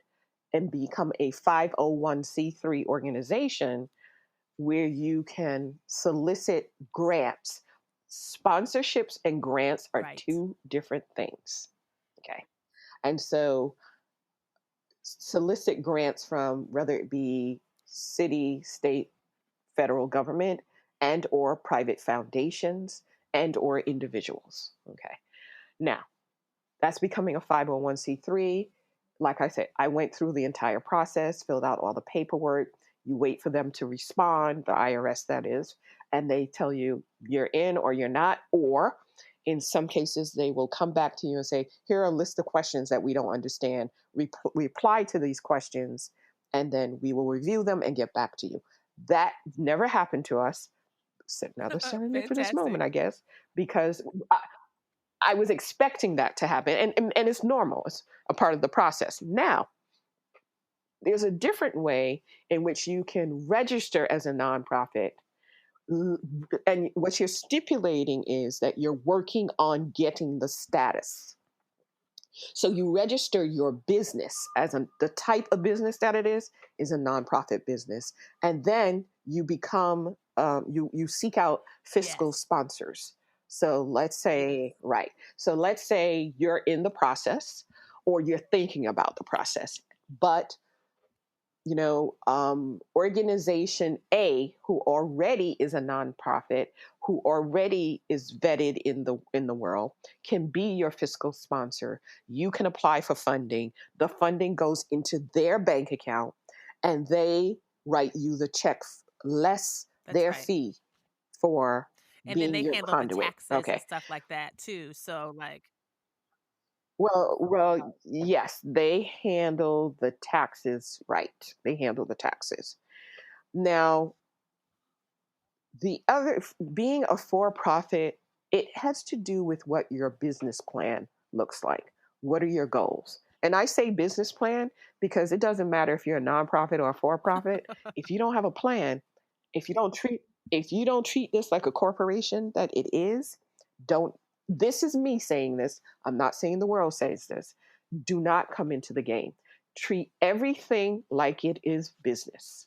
Speaker 2: and become a 501c3 organization where you can solicit grants, sponsorships and grants are
Speaker 1: Right.
Speaker 2: two different things. Okay. And so solicit grants from whether it be city, state, federal government and or private foundations and or individuals. Okay. Now, that's becoming a 501c3. Like I said, I went through the entire process, filled out all the paperwork. You wait for them to respond, the IRS that is, and they tell you you're in or you're not. Or in some cases, they will come back to you and say, here are a list of questions that we don't understand. Reply to these questions, and then we will review them and get back to you. That never happened to us. Now they're for this
Speaker 1: Fantastic.
Speaker 2: moment, I guess, because I was expecting that to happen, and it's normal. It's a part of the process. Now, there's a different way in which you can register as a nonprofit, and what you're stipulating is that you're working on getting the status. So you register your business as the type of business that it is a nonprofit business, and then you become you seek out fiscal
Speaker 1: Yes.
Speaker 2: sponsors. So let's
Speaker 1: Yes.
Speaker 2: say right. So let's say you're in the process, or you're thinking about the process, but organization A, who already is a nonprofit, who already is vetted in the world, can be your fiscal sponsor. You can apply for funding. The funding goes into their bank account, and they write you the check less
Speaker 1: That's
Speaker 2: their
Speaker 1: right.
Speaker 2: fee for
Speaker 1: And then
Speaker 2: being
Speaker 1: they
Speaker 2: your
Speaker 1: handle the
Speaker 2: conduit.
Speaker 1: taxes and
Speaker 2: Okay.
Speaker 1: stuff like that too. So, like,
Speaker 2: Well, yes, they handle the taxes right. They handle the taxes. Now, the other, being a for profit, it has to do with what your business plan looks like. What are your goals? And I say business plan because it doesn't matter if you're a nonprofit or a for profit. If you don't have a plan, if you don't treat if you don't treat this like a corporation that it is, don't this is me saying this. I'm not saying the world says this. Do not come into the game. Treat everything like it is business.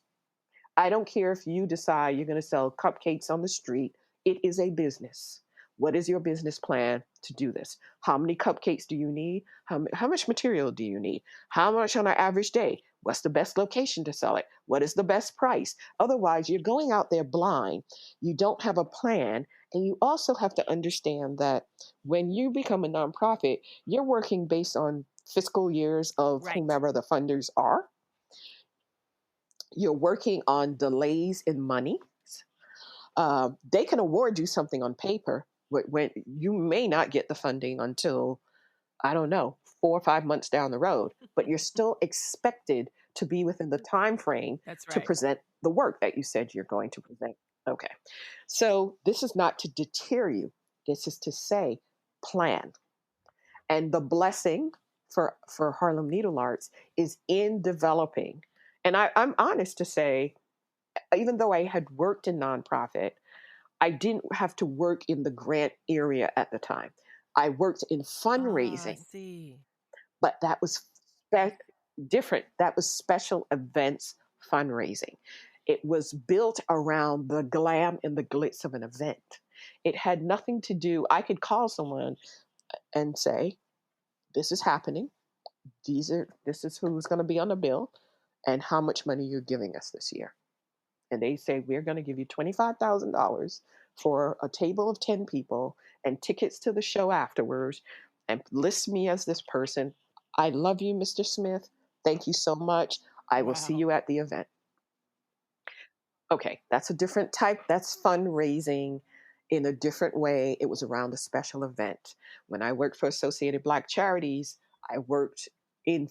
Speaker 2: I don't care if you decide you're going to sell cupcakes on the street. It is a business. What is your business plan to do this? How many cupcakes do you need? How much material do you need? How much on an average day? What's the best location to sell it? What is the best price? Otherwise, you're going out there blind. You don't have a plan. And you also have to understand that when you become a nonprofit, you're working based on fiscal years of
Speaker 1: Right.
Speaker 2: whomever the funders are. You're working on delays in money. They can award you something on paper, but when you may not get the funding until, I don't know, 4 or 5 months down the road, but you're still expected to be within the time frame
Speaker 1: That's
Speaker 2: to
Speaker 1: right.
Speaker 2: present the work that you said you're going to present. Okay. So this is not to deter you. This is to say plan. And the blessing for Harlem Needle Arts is in developing. And I'm honest to say, even though I had worked in nonprofit, I didn't have to work in the grant area at the time. I worked in
Speaker 1: Ah, I
Speaker 2: fundraising,
Speaker 1: see.
Speaker 2: but that was different. That was special events fundraising. It was built around the glam and the glitz of an event. It had nothing to do, I could call someone and say, this is happening. This is who's going to be on the bill and how much money you're giving us this year. And they say, we're going to give you $25,000 for a table of 10 people and tickets to the show afterwards, and list me as this person. I love you, Mr. Smith. Thank you so much. I will see
Speaker 1: Wow.
Speaker 2: you at the event. Okay, that's a different type. That's fundraising in a different way. It was around a special event. When I worked for Associated Black Charities, I worked in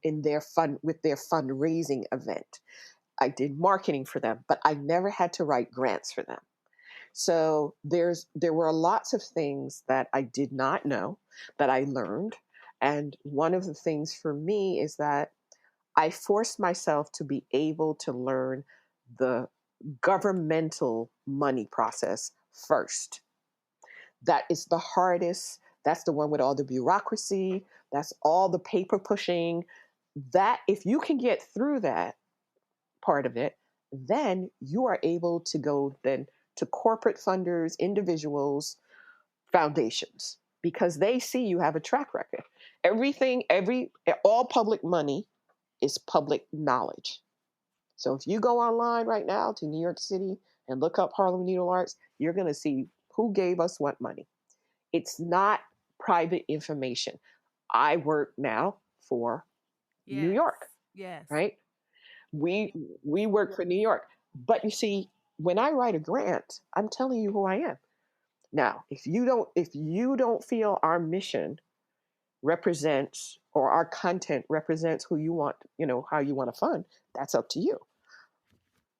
Speaker 2: their fund with their fundraising event. I did marketing for them, but I never had to write grants for them. So there were lots of things that I did not know that I learned. And one of the things for me is that I forced myself to be able to learn the governmental money process first. That is the hardest. That's the one with all the bureaucracy. That's all the paper pushing. That if you can get through that part of it, then you are able to go then to corporate funders, individuals, foundations, because they see you have a track record. All public money is public knowledge. So if you go online right now to New York City and look up Harlem Needle Arts, you're going to see who gave us what money. It's not private information. I work now for New
Speaker 1: Yes.
Speaker 2: York,
Speaker 1: Yes.
Speaker 2: right? We we work for New York. But you see, when I write a grant, I'm telling you who I am. Now, if you don't feel our mission represents or our content represents who you want, how you want to fund, that's up to you.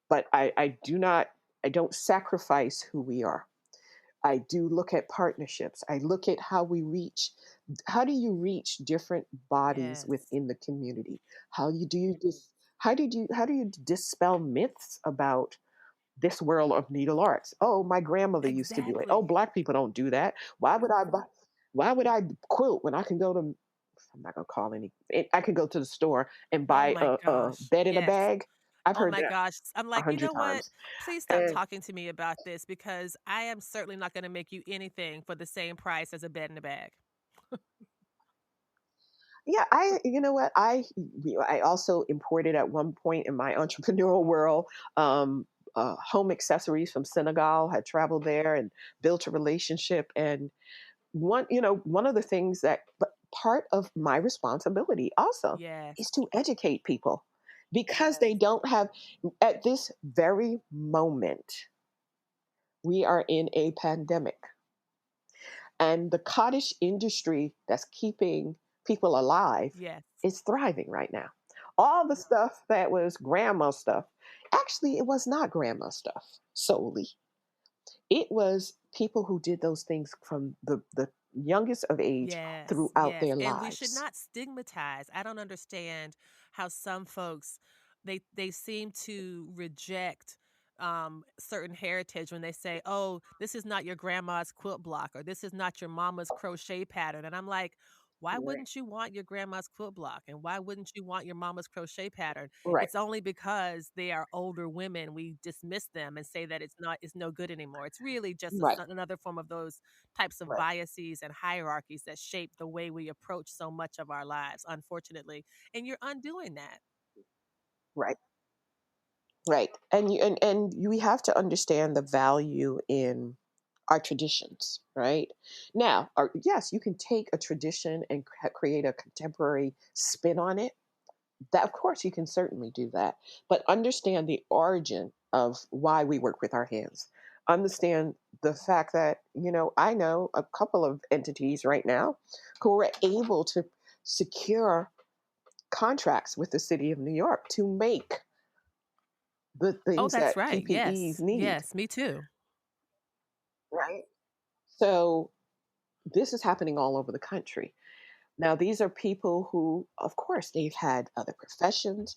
Speaker 2: But I don't sacrifice who we are. I do look at partnerships. I look at how do you reach different bodies
Speaker 1: Yes.
Speaker 2: within the community? How do you dispel myths about this world of needle arts? Oh, my grandmother used to do it. Oh,
Speaker 1: Exactly.
Speaker 2: black people don't do that. Why would I quilt when I can go to, I'm not gonna call any, I could go to the store and
Speaker 1: Oh
Speaker 2: buy
Speaker 1: my
Speaker 2: a
Speaker 1: gosh.
Speaker 2: bed in a
Speaker 1: Yes.
Speaker 2: bag. I've
Speaker 1: Oh
Speaker 2: heard
Speaker 1: my
Speaker 2: that
Speaker 1: gosh. I'm
Speaker 2: a
Speaker 1: like, you
Speaker 2: hundred
Speaker 1: know what?
Speaker 2: times.
Speaker 1: Please stop
Speaker 2: And
Speaker 1: talking to me about this because I am certainly not going to make you anything for the same price as a bed in a bag.
Speaker 2: yeah, you know what, I also imported at one point in my entrepreneurial world, home accessories from Senegal. Had traveled there and built a relationship. And one of the things that, but part of my responsibility also
Speaker 1: Yes.
Speaker 2: is to educate people, because
Speaker 1: Yes.
Speaker 2: they don't have, at this very moment, we are in a pandemic, and the cottage industry that's keeping people alive
Speaker 1: Yes.
Speaker 2: is thriving right now. All the stuff that was grandma stuff, actually, it was not grandma stuff solely. It was people who did those things from the youngest of age
Speaker 1: Yes,
Speaker 2: throughout
Speaker 1: yes,
Speaker 2: their
Speaker 1: and we should
Speaker 2: lives.
Speaker 1: not stigmatize. I don't understand how some folks they seem to reject certain heritage when they say, "Oh, this is not your grandma's quilt block or this is not your mama's crochet pattern." And I'm like, "Why
Speaker 2: Right.
Speaker 1: wouldn't you want your grandma's quilt block and why wouldn't you want your mama's crochet pattern?"
Speaker 2: Right.
Speaker 1: It's only because they are older women we dismiss them and say that it's no good anymore. It's really just
Speaker 2: Right.
Speaker 1: another form of those types of
Speaker 2: Right.
Speaker 1: biases and hierarchies that shape the way we approach so much of our lives, unfortunately. And you're undoing that.
Speaker 2: Right. Right. We have to understand the value in our traditions, right? Now, yes, you can take a tradition and create a contemporary spin on it. That, of course, you can certainly do that. But understand the origin of why we work with our hands. Understand the fact that, I know a couple of entities right now who are able to secure contracts with the city of New York to make the
Speaker 1: Oh,
Speaker 2: things
Speaker 1: that's
Speaker 2: that
Speaker 1: right.
Speaker 2: PPEs
Speaker 1: Yes.
Speaker 2: need,
Speaker 1: Yes, me too.
Speaker 2: right? So this is happening all over the country. Now, these are people who, of course, they've had other professions.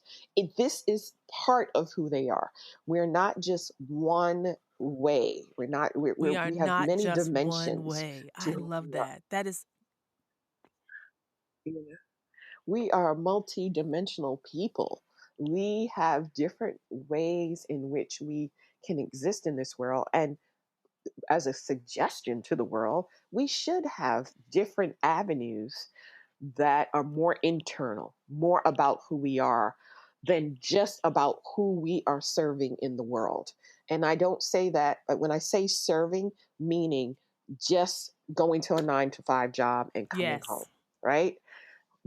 Speaker 2: This is part of who they are. We're not just one way. We're not.
Speaker 1: We are
Speaker 2: We have
Speaker 1: not
Speaker 2: many
Speaker 1: just one
Speaker 2: dimensions
Speaker 1: way.
Speaker 2: to
Speaker 1: I
Speaker 2: who
Speaker 1: love
Speaker 2: we are.
Speaker 1: that. That is
Speaker 2: You know? We are multi-dimensional people. We have different ways in which we can exist in this world, and as a suggestion to the world, we should have different avenues that are more internal, more about who we are than just about who we are serving in the world. And I don't say that, but when I say serving, meaning just going to a 9 to 5 job and coming home,
Speaker 1: yes.
Speaker 2: right?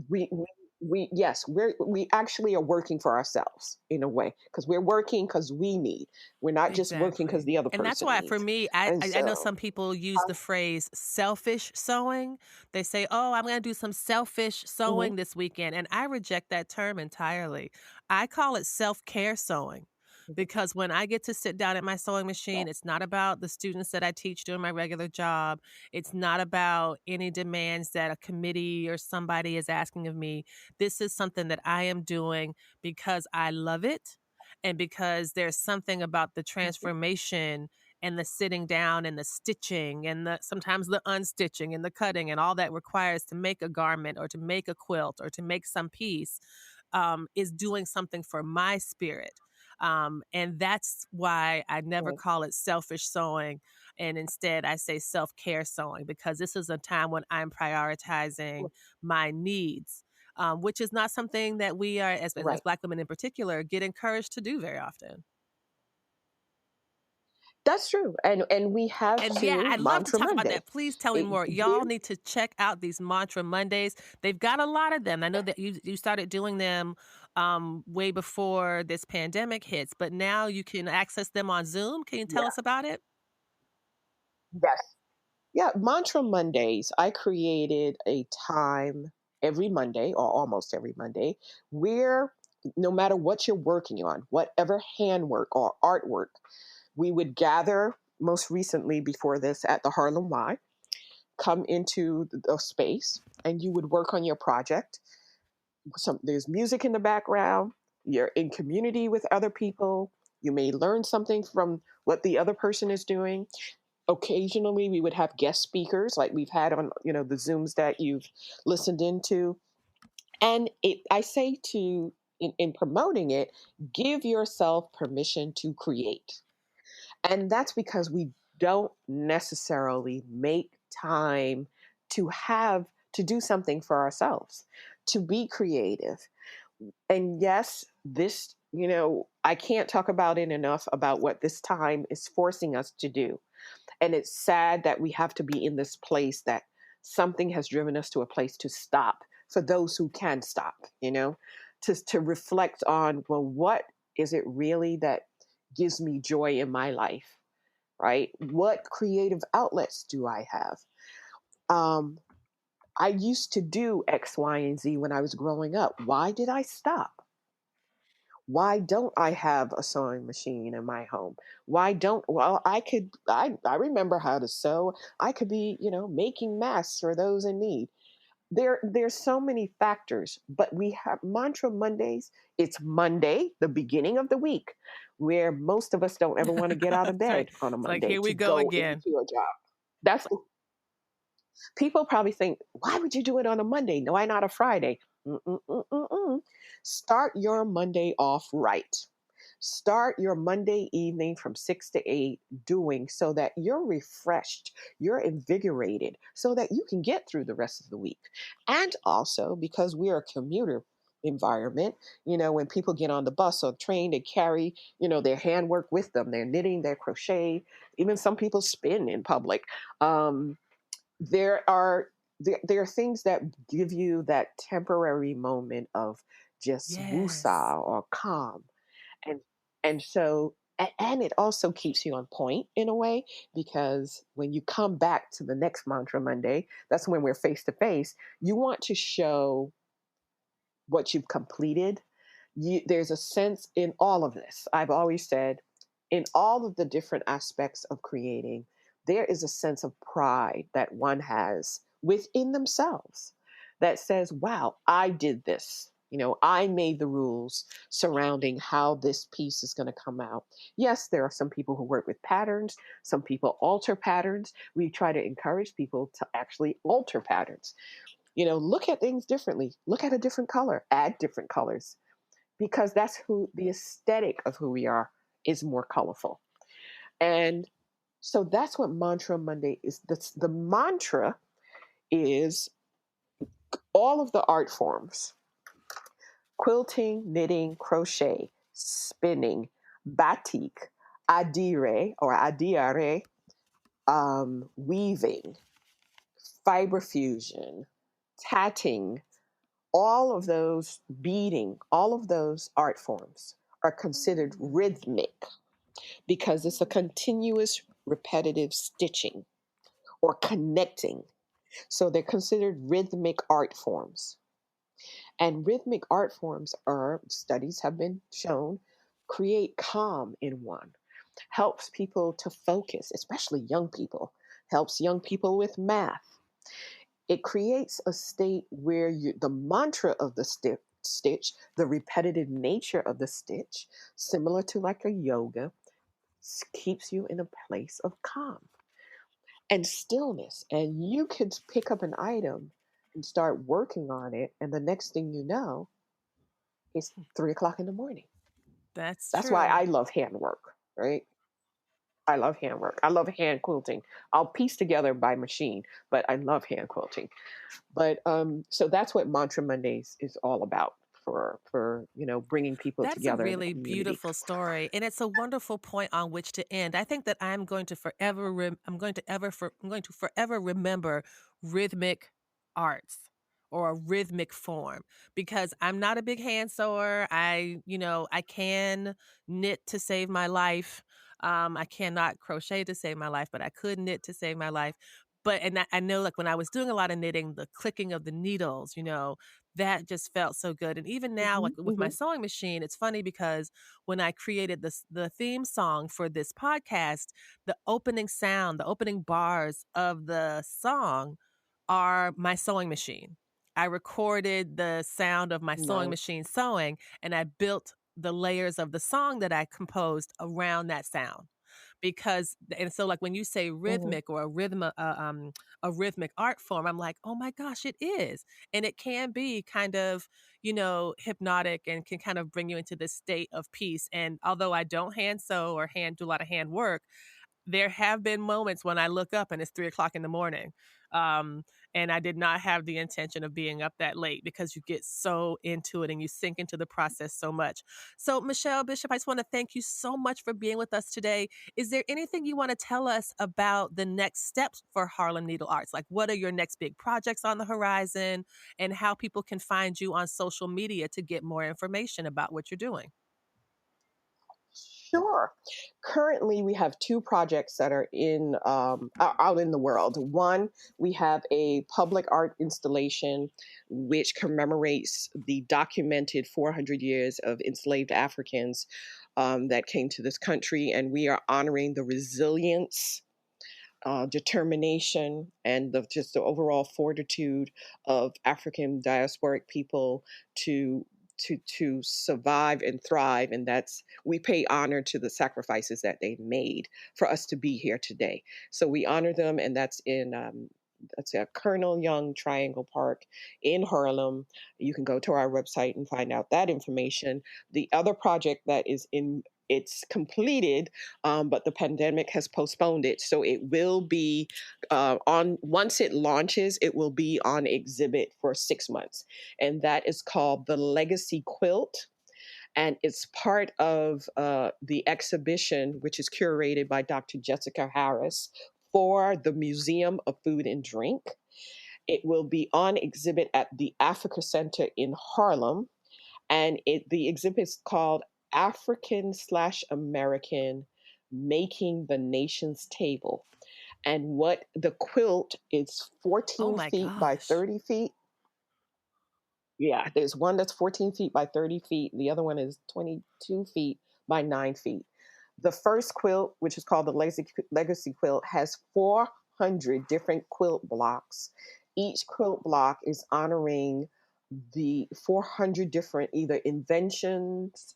Speaker 2: we we, yes, we actually are working for ourselves in a way, because we're working because we need. We're not just working because
Speaker 1: Exactly.
Speaker 2: the other
Speaker 1: And that's
Speaker 2: person
Speaker 1: why for
Speaker 2: needs.
Speaker 1: me, I
Speaker 2: And
Speaker 1: I I know
Speaker 2: so
Speaker 1: some people use the phrase selfish sewing. They say, "Oh, I'm gonna do some selfish
Speaker 2: mhm,
Speaker 1: sewing this weekend," and I reject that term entirely. I call it self-care sewing
Speaker 2: mhm,
Speaker 1: because when I get to sit down at my sewing
Speaker 2: yeah,
Speaker 1: machine, it's not about the students that I teach doing my regular job. It's not about any demands that a committee or somebody is asking of me. This is something that I am doing because I love it and because there's something about the
Speaker 2: mhm,
Speaker 1: transformation and the sitting down and the stitching and the sometimes the unstitching and the cutting and all that requires to make a garment or to make a quilt or to make some piece is doing something for my spirit. And that's why I never
Speaker 2: right,
Speaker 1: call it selfish sewing. And instead, I say self care sewing because this is a time when I'm prioritizing my needs, which is not something that we are, as
Speaker 2: right.
Speaker 1: Black women in particular, get encouraged to do very often.
Speaker 2: That's true. And we have
Speaker 1: And yeah,
Speaker 2: to
Speaker 1: I'd love to
Speaker 2: mantra
Speaker 1: talk about
Speaker 2: Monday.
Speaker 1: that. Please tell me
Speaker 2: It
Speaker 1: more. Y'all
Speaker 2: give
Speaker 1: need to check out these Mantra Mondays. They've got a lot of them. I know that you started doing them way before this pandemic hits, but now you can access them on Zoom. Can you tell
Speaker 2: Yeah.
Speaker 1: us about it?
Speaker 2: Yes. Yeah, Mantra Mondays. I created a time every Monday, or almost every Monday, where no matter what you're working on, whatever handwork or artwork, we would gather most recently before this at the Harlem Y, come into the space, and you would work on your project. There's music in the background, you're in community with other people, you may learn something from what the other person is doing. Occasionally we would have guest speakers like we've had on the Zooms that you've listened into. And I say to in promoting it, give yourself permission to create. And that's because we don't necessarily make time to do something for ourselves, to be creative. And yes, this, I can't talk about it enough about what this time is forcing us to do. And it's sad that we have to be in this place that something has driven us to a place to stop, for those who can stop, to reflect on, well, what is it really that gives me joy in my life, right? What creative outlets do I have? Um, I used to do X, Y, and Z when I was growing up. Why did I stop? Why don't I have a sewing machine in my home? Why don't well I remember how to sew. I could be, making masks for those in need. There's so many factors, but we have Mantra Mondays. It's Monday, the beginning of the week, where most of us don't ever want to get out of
Speaker 1: That's right.
Speaker 2: bed on a
Speaker 1: It's like,
Speaker 2: Monday
Speaker 1: here
Speaker 2: to
Speaker 1: we go
Speaker 2: go
Speaker 1: again.
Speaker 2: into a job. That's People probably think, why would you do it on a Monday? Why not a Friday? Mm-mm-mm-mm-mm. Start your Monday off right. Start your Monday evening from 6 to 8 doing, so that you're refreshed, you're invigorated, so that you can get through the rest of the week. And also because we're a commuter, environment. When people get on the bus or train, they carry, their handwork with them. They're knitting, their crochet, even some people spin in public. Um, there are there are things that give you that temporary moment of just
Speaker 1: Yes.
Speaker 2: woosah or calm, and and it also keeps you on point in a way, because when you come back to the next mantra Monday, that's when we're face to face. You want to show what you've completed. There's a sense in all of this. I've always said, in all of the different aspects of creating, there is a sense of pride that one has within themselves that says, wow, I did this. I made the rules surrounding how this piece is going to come out. Yes, there are some people who work with patterns, some people alter patterns. We try to encourage people to actually alter patterns. Look at things differently, look at a different color, add different colors, because that's who the aesthetic of who we are is more colorful. And so that's what Mantra Monday is. The mantra is all of the art forms: quilting, knitting, crochet, spinning, batik, adire or adiare, weaving, fiber fusion, tatting, all of those, beading, all of those art forms are considered rhythmic because it's a continuous repetitive stitching or connecting. So they're considered rhythmic art forms. And rhythmic art forms are, studies have been shown, create calm in one, helps people to focus, especially young people, helps young people with math. It creates a state where the mantra of the stitch, the repetitive nature of the stitch, similar to like a yoga, keeps you in a place of calm and stillness. And you could pick up an item and start working on it. And the next thing you know, it's 3 o'clock in the morning.
Speaker 1: That's
Speaker 2: That's why
Speaker 1: true.
Speaker 2: I love handwork, right? I love handwork. I love hand quilting. I'll piece together by machine, but I love hand quilting. But so that's what Mantra Mondays is all about, for bringing people
Speaker 1: That's a
Speaker 2: together in the
Speaker 1: really
Speaker 2: community.
Speaker 1: beautiful story, and it's a wonderful point on which to end. I think that I'm going to forever remember rhythmic arts or a rhythmic form because I'm not a big hand sewer. I can knit to save my life. I cannot crochet to save my life, but I could knit to save my life. But and I know like when I was doing a lot of knitting, the clicking of the needles, that just felt so good, and even now, like,
Speaker 2: Hmm.
Speaker 1: with my
Speaker 2: Hmm.
Speaker 1: sewing machine, it's funny because when I created the theme song for this podcast, the opening sound, the opening bars of the song are my sewing machine. I recorded the sound of my sewing
Speaker 2: Nice.
Speaker 1: machine sewing, and I built the layers of the song that I composed around that sound because and so like when you say
Speaker 2: Hmm.
Speaker 1: rhythmic or a rhythmic art form, I'm like, oh my gosh, it is, and it can be kind of hypnotic and can kind of bring you into this state of peace. And although I don't hand sew or hand do a lot of hand work, there have been moments when I look up and it's 3 o'clock in the morning. Um, and I did not have the intention of being up that late because you get so into it and you sink into the process so much. So, Michelle Bishop, I just want to thank you so much for being with us today. Is there anything you want to tell us about the next steps for Harlem Needle Arts? Like, what are your next big projects on the horizon and how people can find you on social media to get more information about what you're doing?
Speaker 2: Sure. Currently, we have two projects that are out in the world. One, we have a public art installation which commemorates the documented 400 years of enslaved Africans that came to this country, and we are honoring the resilience, determination, and just the overall fortitude of African diasporic people to to survive and thrive. And that's, we pay honor to the sacrifices that they made for us to be here today. So we honor them, and that's at Colonel Young Triangle Park in Harlem. You can go to our website and find out that information. The other project that is it's completed, but the pandemic has postponed it. So it will be on once it launches, it will be on exhibit for 6 months, and that is called the Legacy Quilt, and it's part of the exhibition, which is curated by Dr. Jessica Harris for the Museum of Food and Drink. It will be on exhibit at the Africa Center in Harlem, and the exhibit is called African slash American Making the Nation's Table. And what the quilt is
Speaker 1: Oh
Speaker 2: 14
Speaker 1: my
Speaker 2: feet by
Speaker 1: gosh.
Speaker 2: 30 feet. Yeah, there's one that's 14 feet by 30 feet. The other one is 22 feet by 9 feet. The first quilt, which is called the Legacy Quilt, has 400 different quilt blocks. Each quilt block is honoring the 400 different either inventions,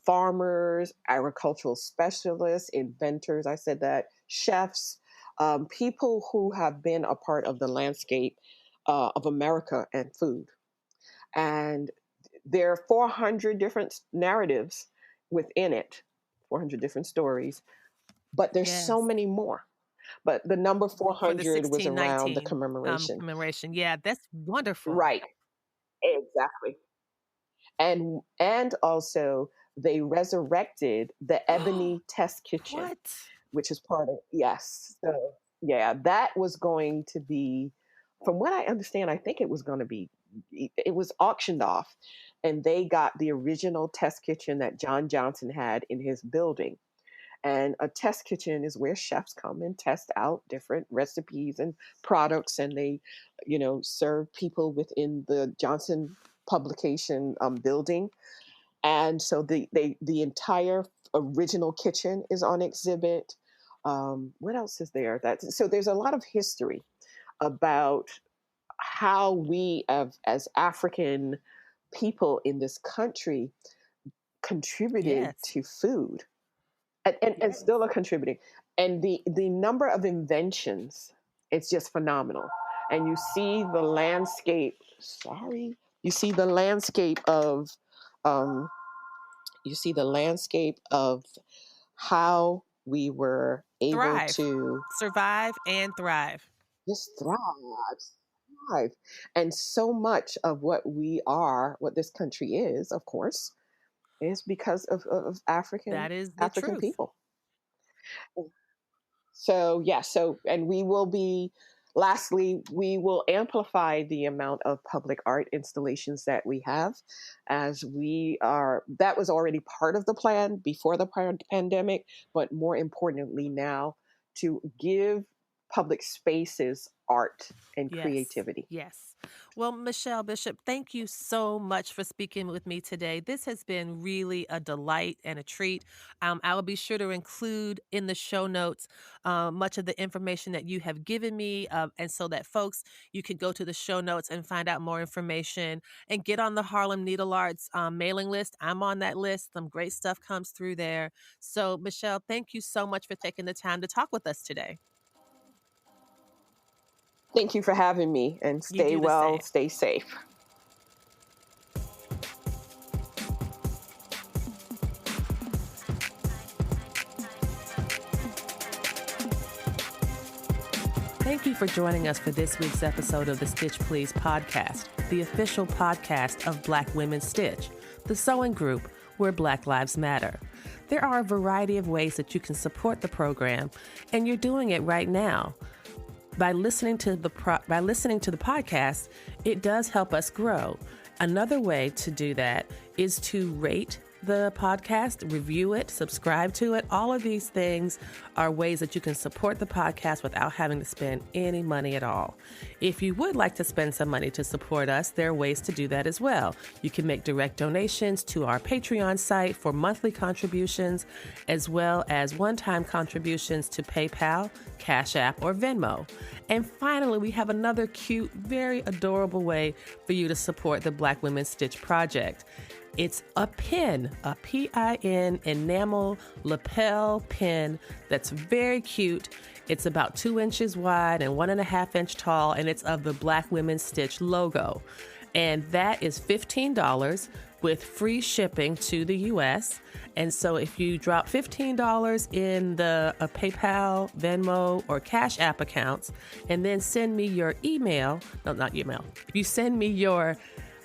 Speaker 2: farmers, agricultural specialists, inventors, I said that, chefs, people who have been a part of the landscape of America and food. And there are 400 different narratives within it, 400 different stories, but there's so
Speaker 1: Yes.
Speaker 2: many more. But the number
Speaker 1: For the
Speaker 2: 400 was around the
Speaker 1: 1619
Speaker 2: commemoration.
Speaker 1: commemoration. Yeah, that's wonderful.
Speaker 2: Right, exactly. And also they resurrected the Ebony Test Kitchen,
Speaker 1: What?
Speaker 2: which is part of, yes. So yeah, that was going to be, from what I understand, I think it was going to be, it was auctioned off, and they got the original test kitchen that John Johnson had in his building. And a test kitchen is where chefs come and test out different recipes and products, and they, serve people within the Johnson publication building. And so the entire original kitchen is on exhibit. What else is there? So there's a lot of history about how we as African people in this country contributed
Speaker 1: Yes.
Speaker 2: to food, and still are contributing. And the number of inventions, it's just phenomenal. And you see the landscape of um, you see the landscape of how we were able
Speaker 1: Thrive.
Speaker 2: to
Speaker 1: Survive and thrive.
Speaker 2: just thrive. And so much of what we are, what this country is, of course, is because of
Speaker 1: That is the
Speaker 2: African
Speaker 1: truth.
Speaker 2: people. So, yeah, and lastly, we will amplify the amount of public art installations that we have, that was already part of the plan before the pandemic, but more importantly now, to give public spaces art and
Speaker 1: Yes.
Speaker 2: creativity.
Speaker 1: Yes. Well, Michelle Bishop, thank you so much for speaking with me today. This has been really a delight and a treat. I will be sure to include in the show notes much of the information that you have given me. And so that folks, you can go to the show notes and find out more information and get on the Harlem Needle Arts mailing list. I'm on that list. Some great stuff comes through there. So, Michelle, thank you so much for taking the time to talk with us today.
Speaker 2: Thank you for having me, and
Speaker 1: You
Speaker 2: stay
Speaker 1: do the
Speaker 2: well,
Speaker 1: same.
Speaker 2: stay safe.
Speaker 1: Thank you for joining us for this week's episode of the Stitch Please podcast, the official podcast of Black Women Stitch, the sewing group where Black Lives Matter. There are a variety of ways that you can support the program, and you're doing it right now. By listening to the podcast, it does help us grow. Another way to do that is to rate the podcast, review it, subscribe to it. All of these things are ways that you can support the podcast without having to spend any money at all. If you would like to spend some money to support us, there are ways to do that as well. You can make direct donations to our Patreon site for monthly contributions, as well as one-time contributions to PayPal, Cash App, or Venmo. And finally, we have another cute, very adorable way for you to support the Black Women Stitch Project. It's a pin, a PIN enamel lapel pin that's very cute. It's about 2 inches wide and 1.5 inches tall, and it's of the Black Women Stitch logo. and that is $15 with free shipping to the U.S. And so if you drop $15 in the PayPal, Venmo, or Cash App accounts, and then send me your email, no, not email, if you send me your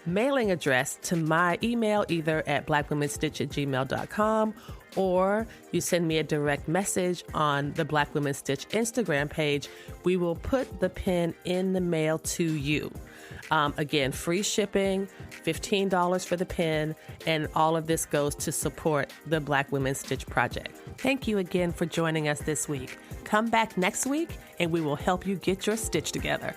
Speaker 1: mailing address to my email, either at blackwomenstitch@gmail.com, or you send me a direct message on the Black Women Stitch Instagram page, we will put the pin in the mail to you. Again, free shipping, $15 for the pin, and all of this goes to support the Black Women Stitch Project. Thank you again for joining us this week. Come back next week and we will help you get your stitch together.